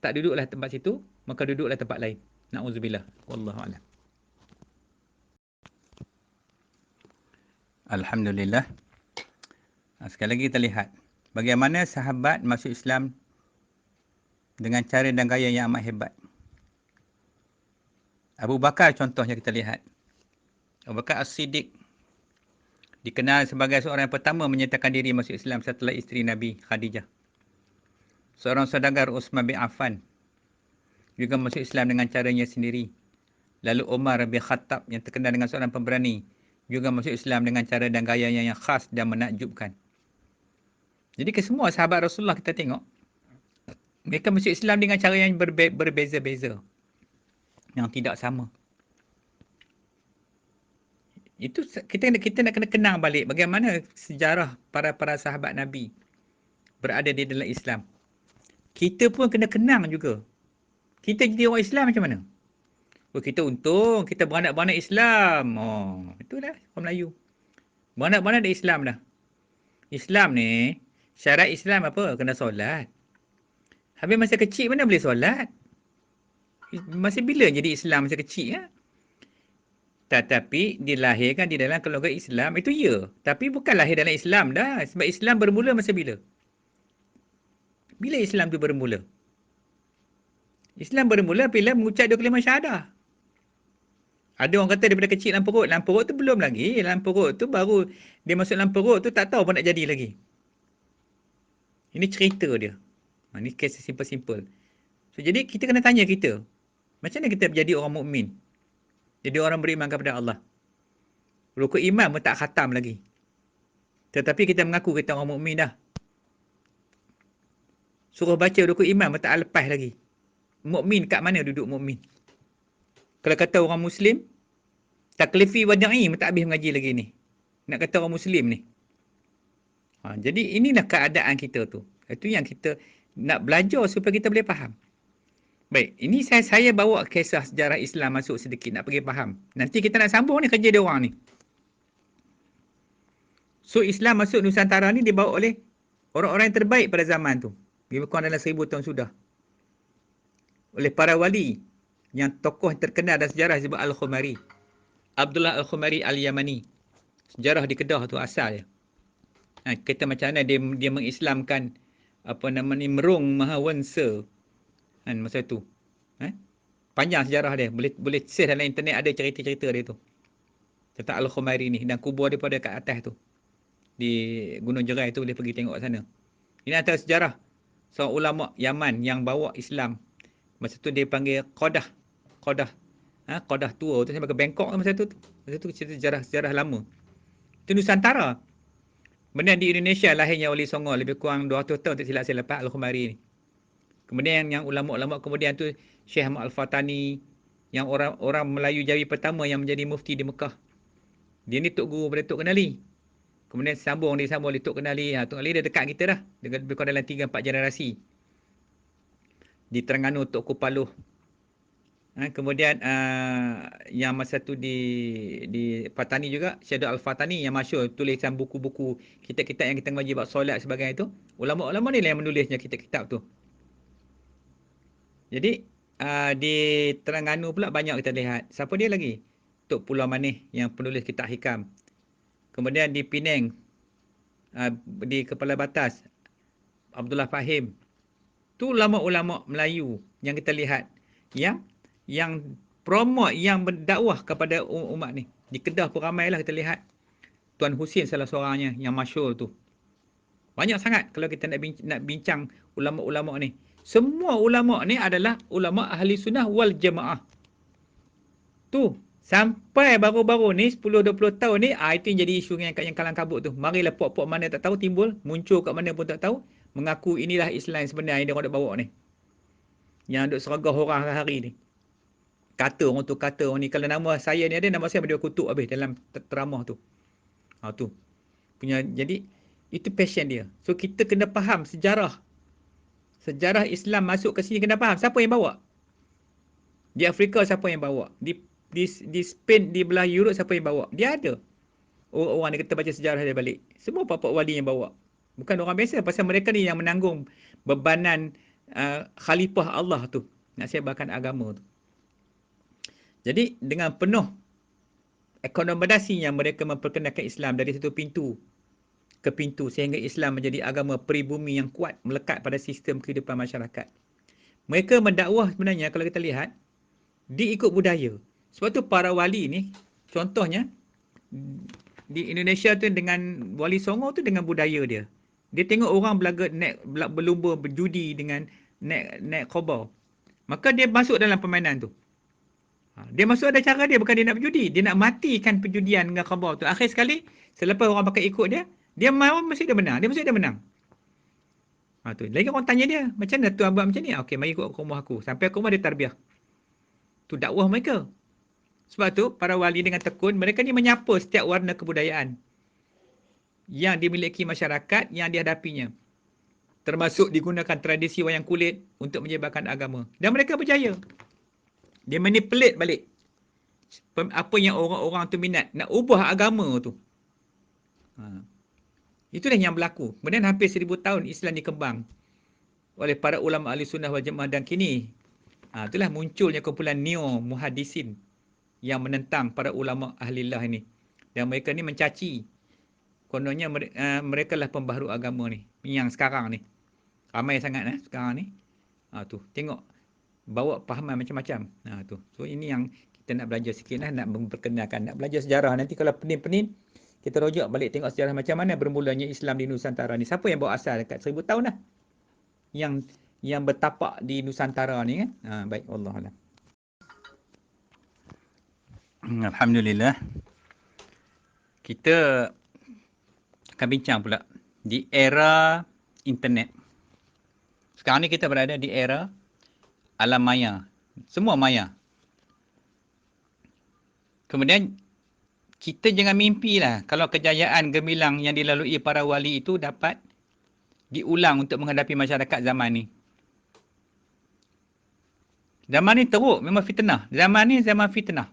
tak duduklah tempat situ, maka duduklah tempat lain. Na'udzubillah. Wallahu a'lam. Alhamdulillah. Sekali lagi kita lihat bagaimana sahabat masuk Islam dengan cara dan gaya yang amat hebat. Abu Bakar contohnya kita lihat. Abu Bakar As-Siddiq dikenal sebagai seorang yang pertama menyatakan diri masuk Islam setelah isteri Nabi Khadijah. Seorang saudagar Uthman bin Affan juga masuk Islam dengan caranya sendiri. Lalu Umar bin Khattab yang terkenal dengan seorang pemberani juga masuk Islam dengan cara dan gayanya yang khas dan menakjubkan. Jadi kesemua sahabat Rasulullah kita tengok, mereka masuk Islam dengan cara yang berbeza-beza, yang tidak sama. Itu kita nak kena kenang balik bagaimana sejarah para sahabat Nabi berada di dalam Islam. Kita pun kena kenang juga. Kita jadi orang Islam macam mana? Oh, kita untung, kita beranak-beranak Islam. Oh, itulah orang Melayu. Beranak-beranak dah Islam dah. Islam ni, syarat Islam apa? Kena solat. Habis masa kecil mana boleh solat? Masa bila jadi Islam masa kecil ya? Tetapi dilahirkan di dalam keluarga Islam, itu ya. Tapi bukan lahir dalam Islam dah. Sebab Islam bermula masa bila? Bila Islam tu bermula? Islam bermula bila mengucap dua kalimah syahadah. Ada orang kata daripada kecil dalam perut. Dalam perut tu belum lagi. Dalam perut tu baru dia masuk dalam perut tu tak tahu apa nak jadi lagi. Ini cerita dia. Ini kes simple-simple. So, jadi kita kena tanya kita. Macam mana kita menjadi orang mukmin? Jadi orang beriman kepada Allah. Rukun iman pun tak khatam lagi. Tetapi kita mengaku kita orang mukmin dah. Suruh baca rukun iman pun tak lepas lagi. Mukmin kat mana duduk mukmin? Kalau kata orang Muslim, taklifi wada'i pun tak habis mengaji lagi ni. Nak kata orang Muslim ni. Jadi inilah keadaan kita tu. Itu yang kita nak belajar supaya kita boleh faham. Baik, ini saya bawa kisah sejarah Islam masuk sedikit nak pergi faham. Nanti kita nak sambung ni kerja dia orang ni. So Islam masuk Nusantara ni dibawa oleh orang-orang yang terbaik pada zaman tu. Lebih kurang dalam 1000 tahun sudah. Oleh para wali yang tokoh terkenal dalam sejarah disebut Al-Khumari. Abdullah Al-Khumari Al-Yamani. Sejarah di Kedah tu asal dia. Kita macam mana dia mengislamkan apa nama ni Merung Mahawangsa. Masa tu. Panjang sejarah dia. Boleh search dalam internet ada cerita-cerita dia tu. Tentang Al-Khumari ni. Dan kubur dia pada kat atas tu. Di Gunung Jerai tu boleh pergi tengok sana. Ini antara sejarah seorang ulama Yaman yang bawa Islam. Masa tu dia panggil Qadah. Qadah tua tu sampai ke Bangkok masa tu. Masa tu cerita sejarah lama. Itu Nusantara. Kemudian di Indonesia lahirnya Wali Songo lebih kurang 200 tahun tak silap saya lepas Al-Khumari ni. Kemudian yang ulama-ulama kemudian tu Syekh Ahmad Al-Fatani yang orang Melayu Jawi pertama yang menjadi mufti di Mekah. Dia ni tok guru pada Tok Kenali. Kemudian disambung oleh Tok Kenali. Tok Kenali dia dekat kita dah. Dia lebih kurang dalam 3-4 generasi. Di Terengganu Tok Kupaluh. Kemudian yang masa tu di Fatani juga, Syekh Al-Fatani yang masyhur tulisan buku-buku kitab-kitab yang kita mengaji bab solat sebagainya tu. Ulama-ulama ni lah yang menulisnya kitab-kitab tu. Jadi di Terengganu pula banyak kita lihat. Siapa dia lagi? Tok Pulau Manih yang penulis kitab hikam. Kemudian di Penang di Kepala Batas Abdullah Fahim. Tu ulama-ulama Melayu yang kita lihat yang promote, yang berdakwah kepada umat ni. Di Kedah pun ramailah kita lihat. Tuan Husin salah seorangnya yang masyhur tu. Banyak sangat kalau kita nak bincang ulama-ulama ni. Semua ulama ni adalah ulama ahli sunnah wal jamaah. Tu sampai baru-baru ni 10-20 tahun ni itu yang jadi isu yang kalang kabut tu. Marilah pok-pok mana tak tahu timbul, muncul kat mana pun tak tahu, mengaku inilah Islam sebenar yang dia orang nak bawa ni. Yang duk seragah orang hari ni. Kata orang tu, kata orang ni. Kalau nama saya ni ada, nama saya dia kutuk habis dalam teramah tu. Tu. Jadi, itu passion dia. So, kita kena faham sejarah. Sejarah Islam masuk ke sini kena faham. Siapa yang bawa? Di Afrika siapa yang bawa? Di Spain, di belah Europe siapa yang bawa? Dia ada. Orang-orang ni kita baca sejarah dia balik. Semua pak-pak wali yang bawa. Bukan orang biasa. Pasal mereka ni yang menanggung bebanan khalifah Allah tu. Nak sebarkan agama tu. Jadi dengan penuh akomodasinya mereka memperkenalkan Islam dari satu pintu ke pintu sehingga Islam menjadi agama peribumi yang kuat melekat pada sistem kehidupan masyarakat. Mereka mendakwah sebenarnya kalau kita lihat diikut budaya. Sebab tu para wali ni contohnya di Indonesia tu dengan Wali Songo tu dengan budaya dia. Dia tengok orang belaga naik berlumba berjudi dengan naik khabar. Maka dia masuk dalam permainan tu. Dia masuk ada cara dia, bukan dia nak berjudi. Dia nak matikan perjudian dengan khabar tu. Akhir sekali, selepas orang pakai ikut dia, dia mahu mesti dia menang. Dia mesti dia menang. Tu. Lagi orang tanya dia, macam mana tuan buat macam ni? Okey, mari ikut ke rumah aku. Sampai ke rumah dia tarbiah. Tu dakwah mereka. Sebab tu para wali dengan tekun, mereka ni menyapa setiap warna kebudayaan yang dimiliki masyarakat yang dihadapinya. Termasuk digunakan tradisi wayang kulit untuk menyebarkan agama. Dan mereka berjaya. Dia manipulate balik apa yang orang-orang tu minat. Nak ubah agama tu. Itulah yang berlaku. Kemudian hampir 1000 tahun Islam dikembang oleh para ulama ahli sunnah wal jamaah, dan kini itulah munculnya kumpulan neo muhaddisin yang menentang para ulama ahlillah ini. Dan mereka ni mencaci. Kononnya mereka lah pembaharu agama ni. Yang sekarang ni. Ramai sangat sekarang ni. Tu tengok bawa pahaman macam-macam. Tu. So ini yang kita nak belajar sikit nak memperkenalkan, nak belajar sejarah. Nanti kalau pening-pening kita rujuk balik tengok sejarah macam mana bermulanya Islam di Nusantara ni. Siapa yang bawa asal dekat 1000 tahun dah. Yang bertapak di Nusantara ni kan. Baik, Allah alam. Alhamdulillah. Kita akan bincang pula di era internet. Sekarang ni kita berada di era alam maya. Semua maya. Kemudian kita jangan mimpilah kalau kejayaan gemilang yang dilalui para wali itu dapat diulang untuk menghadapi masyarakat zaman ni. Zaman ni teruk, memang fitnah. Zaman ni zaman fitnah.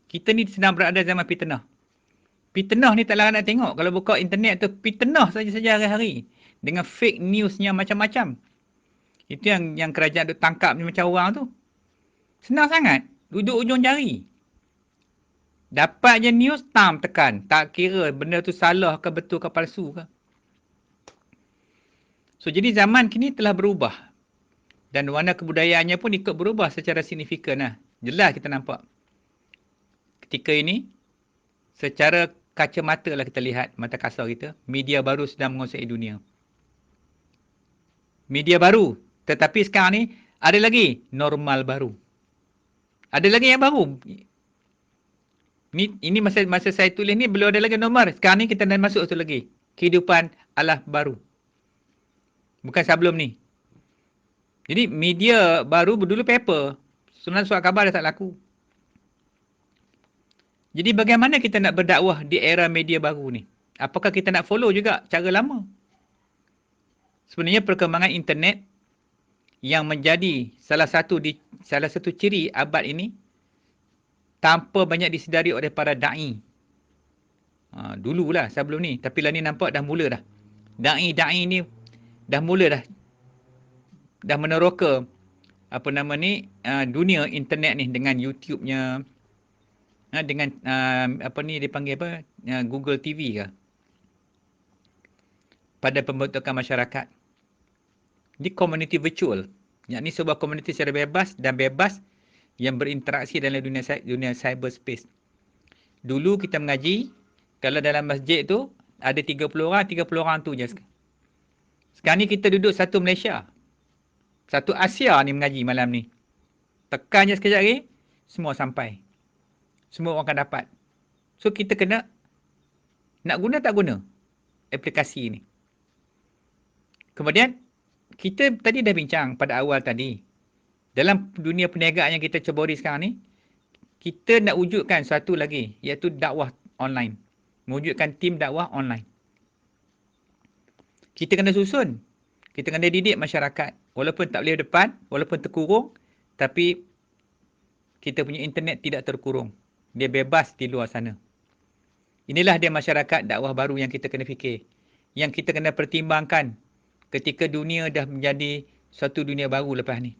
Kita ni sedang berada zaman fitnah. Fitnah ni tak larat nak tengok. Kalau buka internet tu, fitnah saja-saja hari-hari. Dengan fake newsnya macam-macam. Itu yang kerajaan tu tangkap ni macam orang tu. Senang sangat. Duduk ujung jari. Dapat je news, tekan. Tak kira benda tu salah ke betul ke palsu ke. So, jadi zaman kini telah berubah. Dan warna kebudayaannya pun ikut berubah secara signifikan. Jelas kita nampak. Ketika ini, secara kacamata lah kita lihat, mata kasar kita, media baru sedang menguasai dunia. Media baru. Tetapi sekarang ni, ada lagi normal baru. Ada lagi yang baru. Ini masa saya tulis ni, belum ada lagi normal. Sekarang ni kita dah masuk satu lagi. Kehidupan ala baru. Bukan sebelum ni. Jadi media baru, dulu paper. Sebenarnya surat khabar dah tak laku. Jadi bagaimana kita nak berdakwah di era media baru ni? Apakah kita nak follow juga cara lama? Sebenarnya perkembangan internet yang menjadi salah satu ciri abad ini tanpa banyak disedari oleh para da'i. Dululah sebelum ni. Tapi lah ni nampak dah mula dah. Da'i ni dah mula dah. Dah meneroka dunia internet ni dengan YouTube-nya. Dengan dipanggil Google TV ke. Pada pembentukan masyarakat. Ini community virtual. Yang ni sebuah community secara bebas dan bebas yang berinteraksi dalam dunia cyberspace. Dulu kita mengaji, kalau dalam masjid tu ada 30 orang tu je. Sekarang ni kita duduk satu Malaysia. Satu Asia ni mengaji malam ni. Tekan je sekejap lagi, semua sampai. Semua orang akan dapat. So kita kena nak guna tak guna aplikasi ni. Kemudian kita tadi dah bincang pada awal tadi. Dalam dunia perniagaan yang kita ceburi sekarang ni, kita nak wujudkan satu lagi, iaitu dakwah online. Mewujudkan tim dakwah online. Kita kena susun. Kita kena didik masyarakat. Walaupun tak boleh depan, walaupun terkurung, tapi kita punya internet tidak terkurung. Dia bebas di luar sana. Inilah dia masyarakat dakwah baru yang kita kena fikir. Yang kita kena pertimbangkan ketika dunia dah menjadi satu dunia baru lepas ni.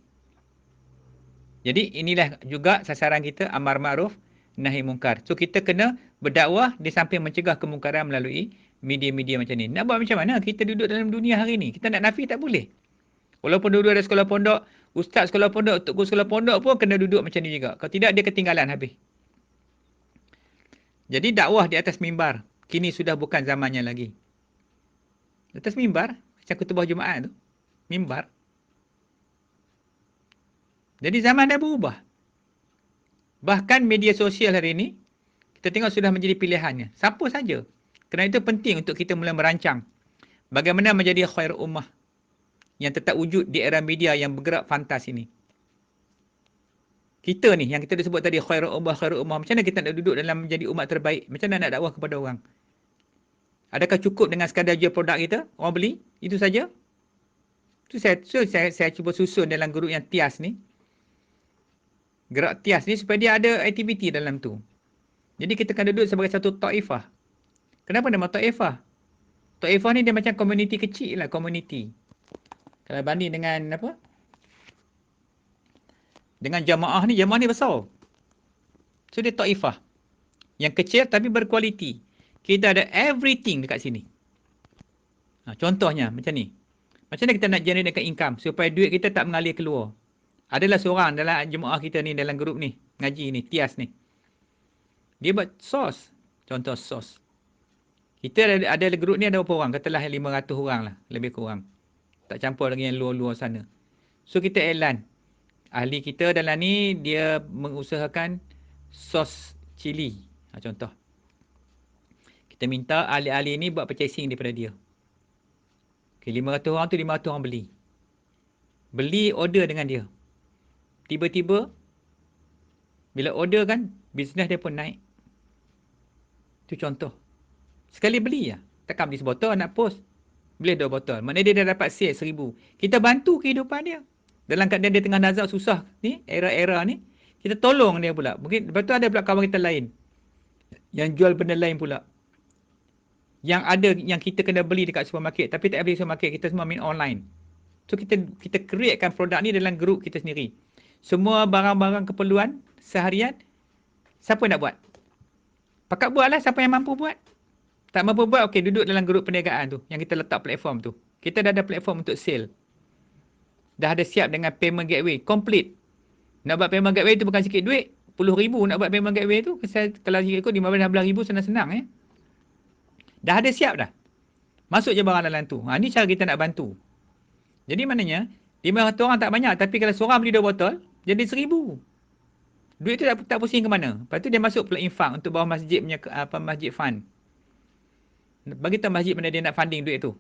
Jadi inilah juga sasaran kita, amar ma'ruf, nahi mungkar. So kita kena berdakwah di samping mencegah kemungkaran melalui media-media macam ni. Nak buat macam mana? Kita duduk dalam dunia hari ni. Kita nak nafi tak boleh. Walaupun dulu ada sekolah pondok, ustaz sekolah pondok, tok guru sekolah pondok pun kena duduk macam ni juga. Kalau tidak, dia ketinggalan habis. Jadi dakwah di atas mimbar, kini sudah bukan zamannya lagi. Di atas mimbar, macam khutbah Jumaat tu, mimbar. Jadi zaman dah berubah. Bahkan media sosial hari ini, kita tengok sudah menjadi pilihannya. Siapa saja. Kerana itu penting untuk kita mula merancang bagaimana menjadi khair ummah yang tetap wujud di era media yang bergerak fantas ini. Kita ni yang kita dah sebut tadi khairul ummah. Macam mana kita nak duduk dalam menjadi umat terbaik? Macam mana nak dakwah kepada orang? Adakah cukup dengan sekadar jual produk kita? Orang beli? Itu saja? Itu saya cuba susun dalam grup yang TIAS ni. Gerak TIAS ni supaya dia ada aktiviti dalam tu. Jadi kita akan duduk sebagai satu taifah. Kenapa nama taifah? Taifah ni dia macam komuniti kecil lah, komuniti. Kalau banding dengan apa? Dengan jamaah ni besar. So dia taifah. Yang kecil tapi berkualiti. Kita ada everything dekat sini. Contohnya macam ni. Macam mana kita nak generate income supaya duit kita tak mengalir keluar? Adalah seorang dalam jemaah kita ni, dalam grup ni, ngaji ni, TIAS ni. Dia buat sos. Contoh sos. Kita ada grup ni ada berapa orang? Katalah 500 orang lah, lebih kurang. Tak campur lagi yang luar-luar sana. So kita iklan. Ahli kita dalam ni, dia mengusahakan sos cili. Contoh. Kita minta ahli-ahli ni buat purchasing daripada dia. Okay, 500 orang tu 500 orang beli. Beli order dengan dia. Tiba-tiba, bila order kan, bisnes dia pun naik. Itu contoh. Sekali beli lah. Takkan beli sebotol nak post. Beli 2 botol. Maknanya dia dah dapat sale 1000. Kita bantu kehidupan dia. Dalam keadaan dia tengah nazak susah ni, era-era ni, kita tolong dia pula. Mungkin lepas tu ada pula kawan kita lain. Yang jual benda lain pula. Yang ada yang kita kena beli dekat supermarket. Tapi tak beli supermarket. Kita semua main online. So kita createkan produk ni dalam grup kita sendiri. Semua barang-barang keperluan seharian, siapa nak buat? Pakat buat lah, siapa yang mampu buat. Tak mampu buat, okey, duduk dalam grup perniagaan tu, yang kita letak platform tu. Kita dah ada platform untuk sale. Dah ada siap dengan payment gateway, complete. Nak buat payment gateway tu bukan sikit duit, RM10,000 nak buat payment gateway tu, kalau ikut RM15,000 senang-senang ya. Dah ada siap dah. Masuk je barang dalam tu. Ni cara kita nak bantu. Jadi maknanya, 500 orang tak banyak, tapi kalau seorang beli 2 botol, jadi 1000. Duit tu tak pusing ke mana. Lepas tu dia masuk pula infak untuk bawah masjid punya masjid fund. Bagi tahu masjid mana dia nak funding duit tu.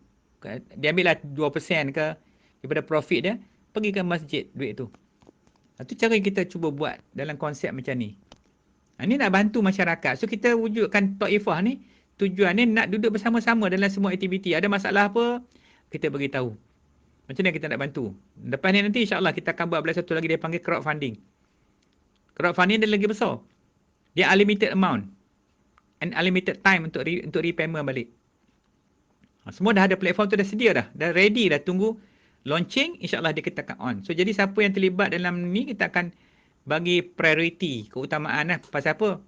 Dia ambil lah 2% ke daripada profit dia, pergi ke masjid duit tu. Itu cara kita cuba buat dalam konsep macam ni. Ini nak bantu masyarakat. So kita wujudkan taifah ni, tujuan ni nak duduk bersama-sama dalam semua aktiviti. Ada masalah apa, kita beritahu. Macam mana kita nak bantu. Lepas ni nanti insyaAllah kita akan buat satu lagi, dia panggil crowdfunding. Crowdfunding dia lagi besar. Dia unlimited amount. And unlimited time untuk repayment balik. Semua dah ada platform tu, dah sedia dah. Dah ready dah, tunggu launching, insyaAllah dia kita akan on. So jadi siapa yang terlibat dalam ni, kita akan bagi priority, keutamaan lah. Pasal apa?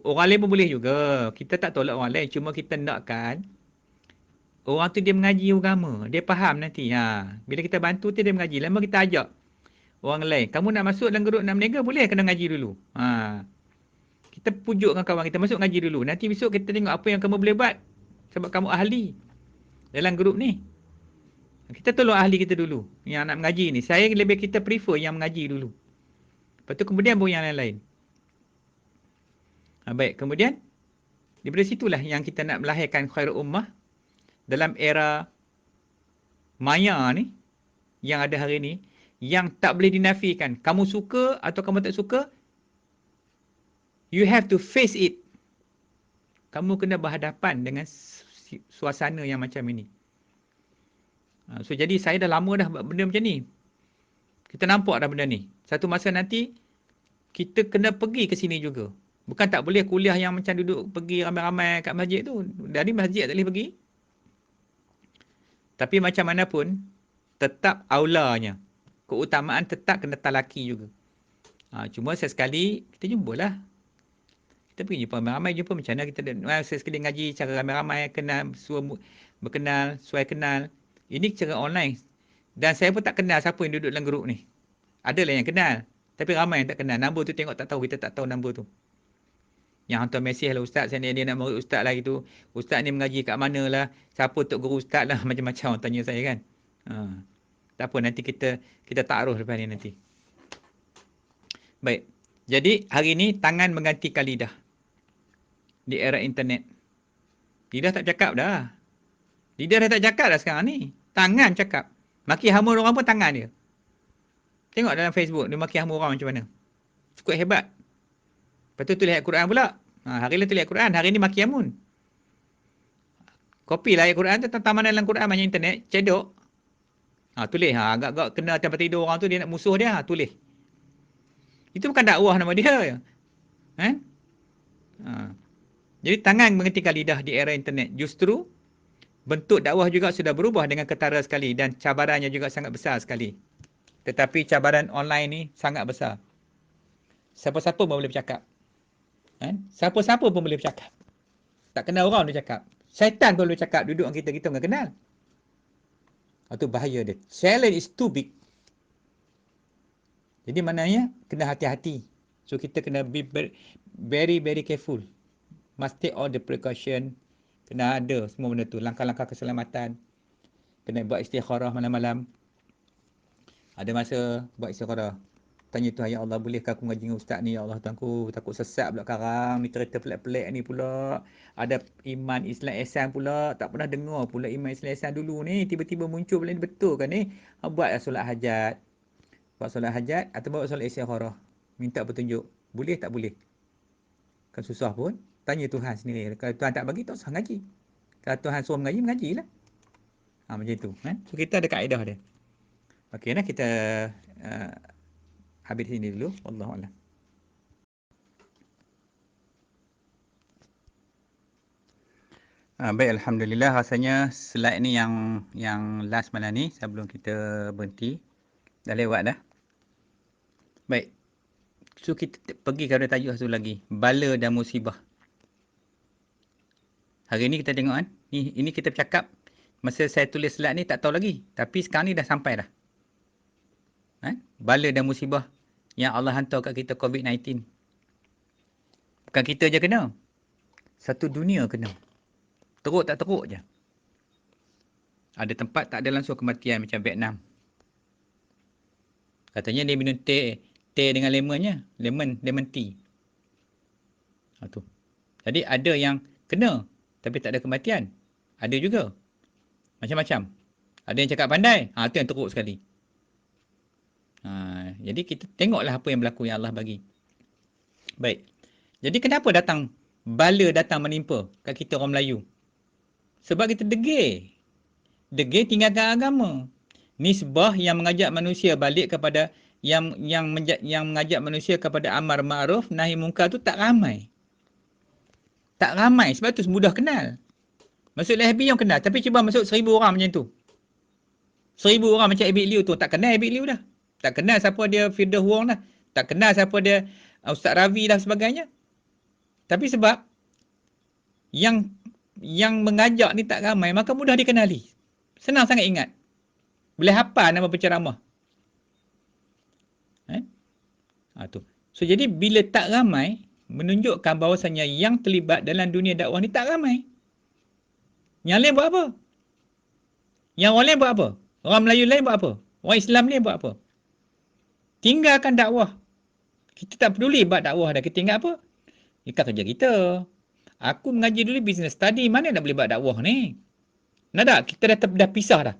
Orang lain pun boleh juga. Kita tak tolak orang lain. Cuma kita nakkan orang tu dia mengaji agama. Dia faham nanti. Bila kita bantu tu dia mengaji. Lama kita ajak orang lain. Kamu nak masuk dalam grup nak berniaga, boleh kena ngaji dulu. Kita pujuk dengan kawan kita, masuk ngaji dulu. Nanti besok kita tengok apa yang kamu boleh buat. Sebab kamu ahli dalam grup ni. Kita tolong ahli kita dulu. Yang nak mengaji ni. Saya lebih kita prefer yang mengaji dulu. Lepas tu kemudian baru yang lain-lain. Baik, kemudian daripada situlah yang kita nak melahirkan khairul ummah dalam era maya ni yang ada hari ni, yang tak boleh dinafikan. Kamu suka atau kamu tak suka, you have to face it. Kamu kena berhadapan dengan suasana yang macam ini. So jadi saya dah lama dah buat benda macam ni. Kita nampak dah benda ni. Satu masa nanti kita kena pergi ke sini juga. Bukan tak boleh kuliah yang macam duduk pergi ramai-ramai kat masjid tu. Dari masjid tak boleh pergi. Tapi macam mana pun, tetap aulanya. Keutamaan tetap kena talaki juga. Cuma sesekali kita jumpalah. Kita pergi jumpa ramai-ramai, jumpa macam mana kita sesekali ngaji cara ramai-ramai, kenal, suruh berkenal, suai kenal. Ini cara online. Dan saya pun tak kenal siapa yang duduk dalam grup ni. Adalah yang kenal. Tapi ramai yang tak kenal. Nombor tu tengok tak tahu, kita tak tahu nombor tu. Yang hantar mesej lah, ustaz, saya ni dia nak murid ustaz lah gitu. Ustaz ni mengaji kat mana lah. Siapa tok guru ustaz lah. Macam-macam orang tanya saya kan. Tak apa, nanti kita ta'aruf lepas ni nanti. Baik. Jadi hari ni tangan menggantikan lidah. Di era internet. Lidah tak cakap dah. Lidah dah tak cakap dah sekarang ni. Tangan cakap. Maki hama orang pun tangan dia. Tengok dalam Facebook, dia maki hama orang macam mana. Cukup hebat. Lepas tu tulis ayat Quran pula. Hari lain tulis ayat Quran, hari ni maki Amun. Copy lah ayat Quran tu, tentang mana dalam Quran banyak internet, cedok. Tulis. Agak-agak kena tempat tidur orang tu, dia nak musuh dia, tulis. Itu bukan dakwah nama dia. Eh? Jadi tangan mengetikkan lidah di era internet. Justru bentuk dakwah juga sudah berubah dengan ketara sekali dan cabarannya juga sangat besar sekali. Tetapi cabaran online ni sangat besar. Siapa-siapa pun boleh bercakap. Siapa-siapa pun boleh bercakap. Tak kenal orang dia cakap. Syaitan pun boleh cakap, duduk dengan kita enggak kenal. Itu bahaya dia. Challenge is too big. Jadi maknanya kena hati-hati. So kita kena be very very careful. Must take all the precaution. Kena ada semua benda tu. Langkah-langkah keselamatan. Kena buat istikharah malam-malam. Ada masa buat istikharah. Tanya Tuhan, ya Allah, bolehkah aku mengaji dengan ustaz ni? Ya Allah, Tuanku, takut sesat pula sekarang. Ni cerita pelik-pelik ni pula. Ada iman Islam Ihsan pula. Tak pernah dengar pula iman Islam Ihsan dulu ni. Tiba-tiba muncul pula ni, betul kan ni? Buatlah solat hajat. Buat solat hajat atau buat solat istikharah. Minta petunjuk. Boleh tak boleh? Kan susah pun. Tanya Tuhan sendiri. Kalau Tuhan tak bagi, tak usah ngaji. Kalau Tuhan suruh mengaji, mengajilah. Macam tu. So kita ada kaedah dia. Okey, kita habis sini dulu. Wallahualam. Baik, alhamdulillah, rasanya slide ni yang last malam ni sebelum kita berhenti. Dah lewat dah. Baik. So kita pergi kepada tajuk satu lagi, bala dan musibah. Hari ni kita tengok kan. Ini kita bercakap masa saya tulis slide ni tak tahu lagi, tapi sekarang ni dah sampai dah. Bala dan musibah yang Allah hantar kat kita, COVID-19. Bukan kita je kena. Satu dunia kena. Teruk tak teruk je. Ada tempat tak ada langsung kematian macam Vietnam. Katanya dia minum teh dengan lemonnya. Lemon tea. Tu. Jadi ada yang kena tapi tak ada kematian. Ada juga. Macam-macam. Ada yang cakap pandai. Itu yang teruk sekali. Jadi kita tengoklah apa yang berlaku yang Allah bagi. Baik. Jadi kenapa bala datang menimpa kat kita orang Melayu? Sebab kita degil. Degil tinggalkan agama. Nisbah yang mengajak manusia balik kepada yang mengajak manusia kepada amar ma'ruf nahi munkar tu tak ramai. Tak ramai sebab tu mudah kenal. Masuk LHB yang kenal, tapi cuba masuk 1,000 orang macam tu. 1,000 orang macam Abid Liu tu, tak kenal Abid Liu dah. Tak kenal siapa dia Firdaus Wong dah. Tak kenal siapa dia Ustaz Ravi dah sebagainya. Tapi sebab yang mengajak ni tak ramai, maka mudah dikenali. Senang sangat ingat. Boleh hafal nama penceramah. Tu. So jadi bila tak ramai, menunjukkan bahawasanya yang terlibat dalam dunia dakwah ni tak ramai. Yang lain buat apa? Yang orang lain buat apa? Orang Melayu lain buat apa? Orang Islam lain buat apa? Tinggalkan dakwah. Kita tak peduli buat dakwah dah. Kita tinggal apa? Ini kerja kita. Aku mengaji dulu business study. Mana nak boleh buat dakwah ni? Nak tak? Kita dah pisah dah.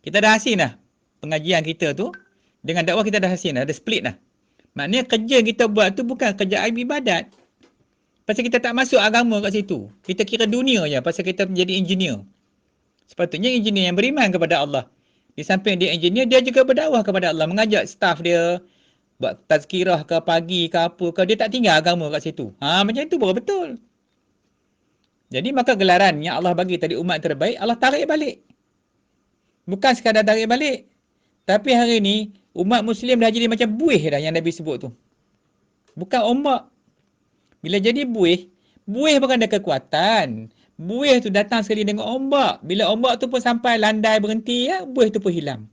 Kita dah hasil dah. Pengajian kita tu. Dengan dakwah kita dah hasil dah. Ada split dah. Maknanya kerja kita buat tu bukan kerja ibadat. Pasal kita tak masuk agama kat situ. Kita kira dunia je. Pasal kita menjadi engineer. Sepatutnya engineer yang beriman kepada Allah. Di samping dia engineer, dia juga berdakwah kepada Allah. Mengajak staff dia. Buat tazkirah ke pagi ke apa ke. Dia tak tinggal agama kat situ. Macam itu baru betul. Jadi maka gelaran yang Allah bagi tadi umat terbaik, Allah tarik balik. Bukan sekadar tarik balik. Tapi hari ni, umat Muslim dah jadi macam buih dah yang Nabi sebut tu. Bukan ombak. Bila jadi buih bukan ada kekuatan. Buih tu datang sekali dengan ombak. Bila ombak tu pun sampai landai berhenti, buih tu pun hilang.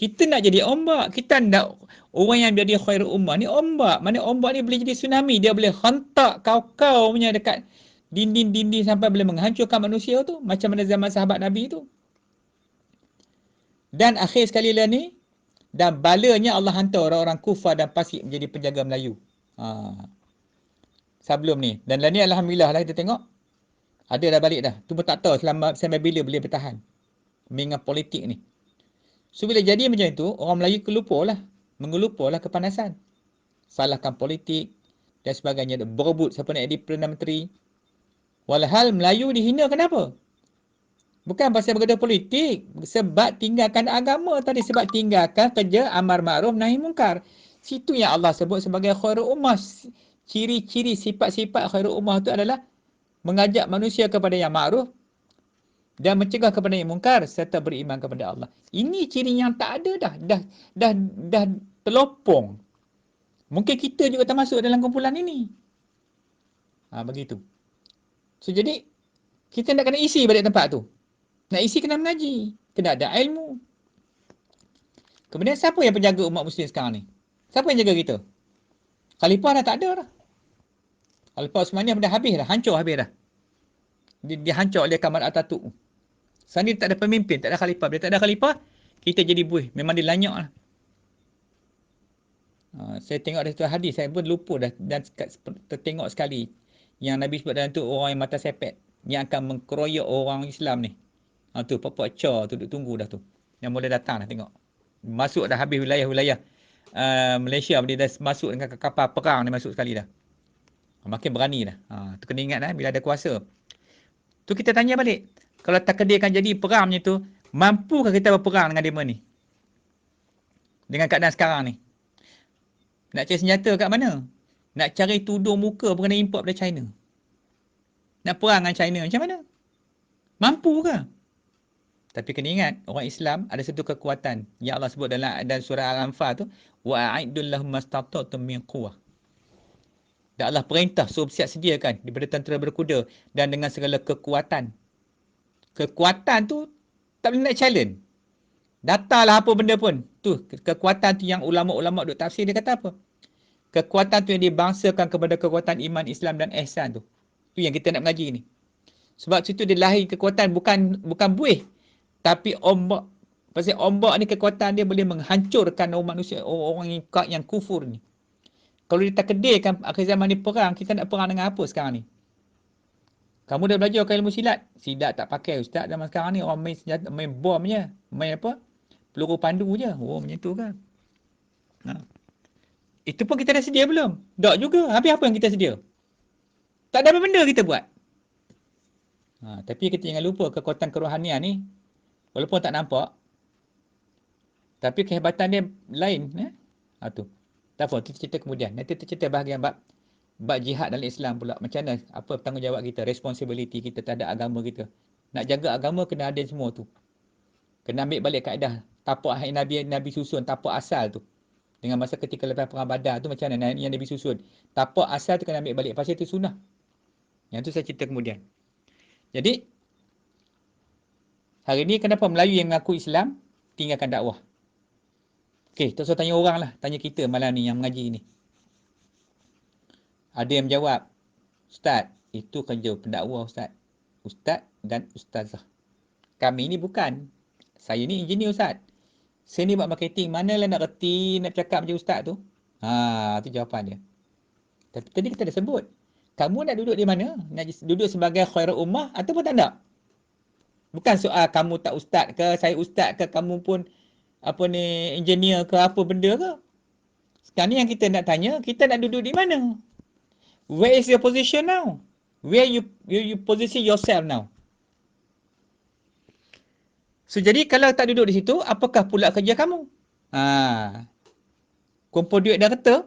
Kita nak jadi ombak. Kita nak orang yang jadi khairul ummah ni ombak. Mana ombak ni boleh jadi tsunami. Dia boleh hentak kau-kau punya dekat dinding-dinding sampai boleh menghancurkan manusia tu. Macam mana zaman sahabat Nabi tu. Dan akhir sekali lah ni, dan balanya Allah hantar orang-orang kufar dan fasik menjadi penjaga Melayu. Sebelum ni. Dan lah ni alhamdulillah lah kita tengok. Ada dah balik dah. Tu pun tak tahu sampai bila boleh bertahan. Mengingat politik ni. So bila jadi macam itu, orang Melayu kelupa lah. mengelupalah kepanasan. Salahkan politik dan sebagainya. Berebut siapa nak jadi Perdana Menteri. Walhal Melayu dihina kenapa? Bukan pasal bergaduh politik. Sebab tinggalkan agama tadi. Sebab tinggalkan kerja amar ma'ruf nahi mungkar. Situ yang Allah sebut sebagai khairul ummah. Ciri-ciri sifat-sifat khairul ummah itu adalah mengajak manusia kepada yang ma'ruf dan mencegah kepada yang mungkar serta beriman kepada Allah. Ini ciri yang tak ada dah. Dah terlopong. Mungkin kita juga termasuk dalam kumpulan ini. Begitu. So, jadi, kita nak kena isi balik tempat tu. Nak isi kena mengaji. Kena ada ilmu. Kemudian, siapa yang penjaga umat muslim sekarang ni? Siapa yang jaga kita? Khalifah dah tak ada dah. Khalifah Utsmaniyah dah habis dah. Hancur habis dah. Dia hancur oleh Kamal Atatürk. Sekarang ni tak ada pemimpin, tak ada khalifah. Bila tak ada khalifah, kita jadi buih. Memang dia lanyak lah. Saya tengok ada satu hadis, saya pun lupa dah dan tertengok sekali. Yang Nabi sebut dalam tu orang yang mata sepet yang akan mengkeroyok orang Islam ni. Tu Pak Cha tu duduk tunggu dah tu. Yang boleh datang dah tengok. Masuk dah habis wilayah-wilayah Malaysia, dia dah masuk dengan kapal perang dia masuk sekali dah. Makin berani dah. Tu kena ingat bila ada kuasa. Tu kita tanya balik. Kalau takdirkan jadi perang macam tu, mampukah kita berperang dengan dia ni? Dengan keadaan sekarang ni. Nak cari senjata kat mana? Nak cari tudung muka pun kena import dari China. Nak perang dengan China macam mana? Mampu ke? Tapi kena ingat, orang Islam ada satu kekuatan yang Allah sebut dalam surah Al-Anfal tu, wa a'idul lahum mastata'tum min quwwah. Dan Allah perintah suruh siap sediakan daripada tentera berkuda dan dengan segala kekuatan. Kekuatan tu tak boleh nak challenge. Datalah apa benda pun. Tu kekuatan tu yang ulama-ulama duk tafsir dia kata apa? Kekuatan tu yang dibangsakan kepada kekuatan iman, Islam dan ihsan tu. Tu yang kita nak mengaji ni. Sebab situ dia lahir kekuatan bukan buih. Tapi ombak. Pasal ombak ni kekuatan dia boleh menghancurkan orang manusia, orang yang kufur ni. Kalau dia tak kedirkan akhir zaman ni perang, kita nak perang dengan apa sekarang ni? Kamu dah belajar ilmu silat? Silat tak pakai ustaz zaman sekarang ni. Orang main senjata, main bom je. Main apa? Peluru pandu je. Oh macam tu kan. Itu pun kita dah sedia belum? Tak juga. Habis apa yang kita sedia? Tak ada apa benda kita buat. Tapi kita jangan lupa kekuatan kerohanian ni, walaupun tak nampak, tapi kehebatan dia lain. Tu. Tak apa, kita cerita kemudian. Nanti kita cerita bahagian bab jihad dalam Islam pula. Macam mana, apa tanggungjawab kita, responsibility kita terhadap agama kita. Nak jaga agama kena ada semua tu. Kena ambil balik kaedah tapak Nabi susun, tapak asal tu. Dengan masa ketika lepas perang Badar tu macam mana yang Nabi susun. Tapak asal tu kena ambil balik. Pasal itu sunnah. Yang tu saya cerita kemudian. Jadi, hari ni kenapa Melayu yang mengaku Islam tinggalkan dakwah? Okey, tak usah tanya orang lah. Tanya kita malam ni yang mengaji ni. Ada yang menjawab, Ustaz, itu kerja pendakwah Ustaz. Ustaz dan Ustazah. Kami ni bukan. Saya ni engineer Ustaz. Saya ni buat marketing. Manalah nak reti, nak cakap macam Ustaz tu. Tu jawapan dia. Tapi tadi kita dah sebut. Kamu nak duduk di mana? Nak duduk sebagai khairul ummah ataupun tak nak? Bukan soal kamu tak ustaz ke, saya ustaz ke, kamu pun engineer ke, apa benda ke. Sekarang ni yang kita nak tanya, kita nak duduk di mana? Where is your position now? Where you position yourself now? So, jadi kalau tak duduk di situ, apakah pula kerja kamu? Kumpul duit dah reta,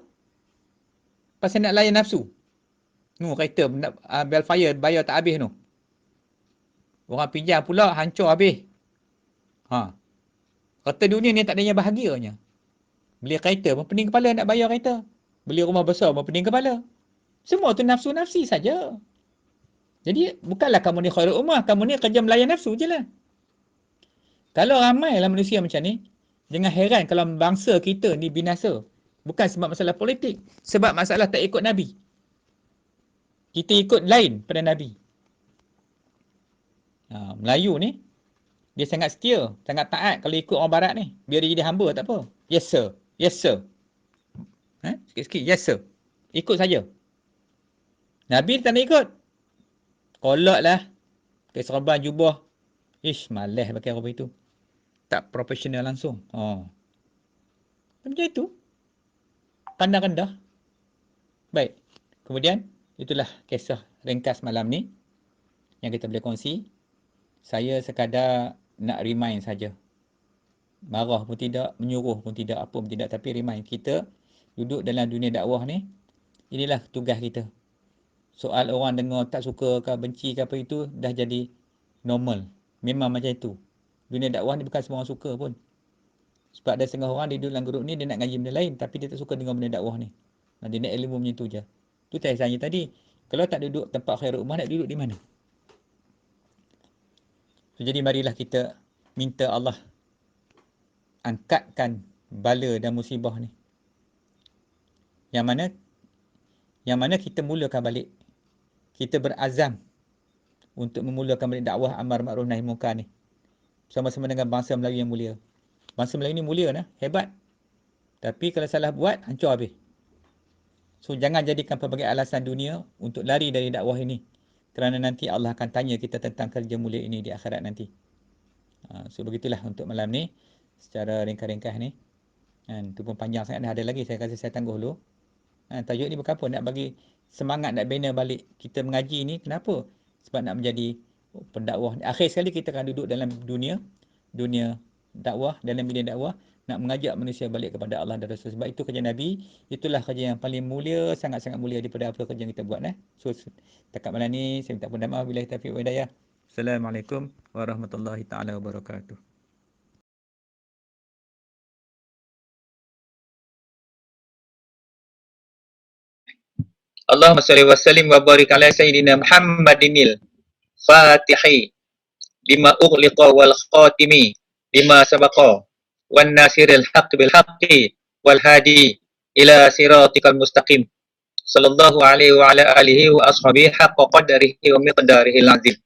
pasal nak layan nafsu. Kereta, bel fire, bayar tak habis tu. Orang pinjam pula, hancur habis. Kereta dunia ni tak ada yang bahagianya. Beli kereta pun pening kepala nak bayar kereta. Beli rumah besar pun pening kepala. Semua tu nafsu-nafsi saja. Jadi, bukanlah kamu ni khairul ummah. Kamu ni kerja melayan nafsu je lah. Kalau ramailah manusia macam ni, jangan heran kalau bangsa kita ni binasa. Bukan sebab masalah politik. Sebab masalah tak ikut Nabi. Kita ikut lain pada Nabi. Melayu ni, dia sangat setia, sangat taat kalau ikut orang barat ni. Biar dia jadi hamba, tak apa. Yes sir, yes sir. Sikit-sikit, yes sir. Ikut saja. Nabi tak nak ikut. Kolak lah. Pakai serban, jubah. Malas pakai apa itu. Tak profesional langsung. Macam itu. pandang rendah. Baik. Kemudian, itulah kisah ringkas malam ni yang kita boleh kongsi. Saya sekadar nak remind saja. Marah pun tidak, menyuruh pun tidak, apa pun tidak. Tapi remind kita duduk dalam dunia dakwah ni, inilah tugas kita. Soal orang dengar tak suka ke, benci ke apa itu, dah jadi normal. Memang macam itu. Dunia dakwah ni bukan semua orang suka pun. Sebab ada setengah orang dia duduk dalam grup ni, dia nak ngaji benda lain. Tapi dia tak suka dengar benda dakwah ni. Dia nak ilmu macam tu je. Tu saya tanya tadi. Kalau tak duduk tempat khairul ummah, nak duduk di mana? So, jadi marilah kita minta Allah angkatkan bala dan musibah ni. Yang mana kita mulakan balik. Kita berazam untuk memulakan balik dakwah amar ma'ruf nahi munkar ni. Sama-sama dengan bangsa Melayu yang mulia. Bangsa Melayu ni mulia nah, hebat. Tapi kalau salah buat, hancur habis. So jangan jadikan pelbagai alasan dunia untuk lari dari dakwah ini. Kerana nanti Allah akan tanya kita tentang kerja mulia ini di akhirat nanti. So begitulah untuk malam ni. Secara ringkas-ringkas ni. Itu pun panjang sangat. Ada lagi, saya rasa saya tangguh dulu. Tajuk ni bukan apa, nak bagi semangat, nak bina balik kita mengaji ni. Kenapa? Sebab nak menjadi pendakwah. Akhir sekali kita akan duduk dalam dunia dakwah, dalam bidang dakwah, nak mengajak manusia balik kepada Allah dan Rasul. Sebab itu kerja Nabi, itulah kerja yang paling mulia, sangat-sangat mulia daripada apa kerja yang kita buat. So setakat malam ni saya minta maaf, billahi taufiq wa hidayah. Assalamualaikum warahmatullahi taala wabarakatuh. Allahumma salli wa sallim wa barik ala sayyidina Muhammadinil Fatihi lima ughliqa wal khatimi lima sabaqa wan nasiril haqq bil haqqi wal hadi ila siratikal mustaqim sallallahu alaihi wa ala alihi wa ashabihi haqqa qadarihi wa miqdarihi al-azim.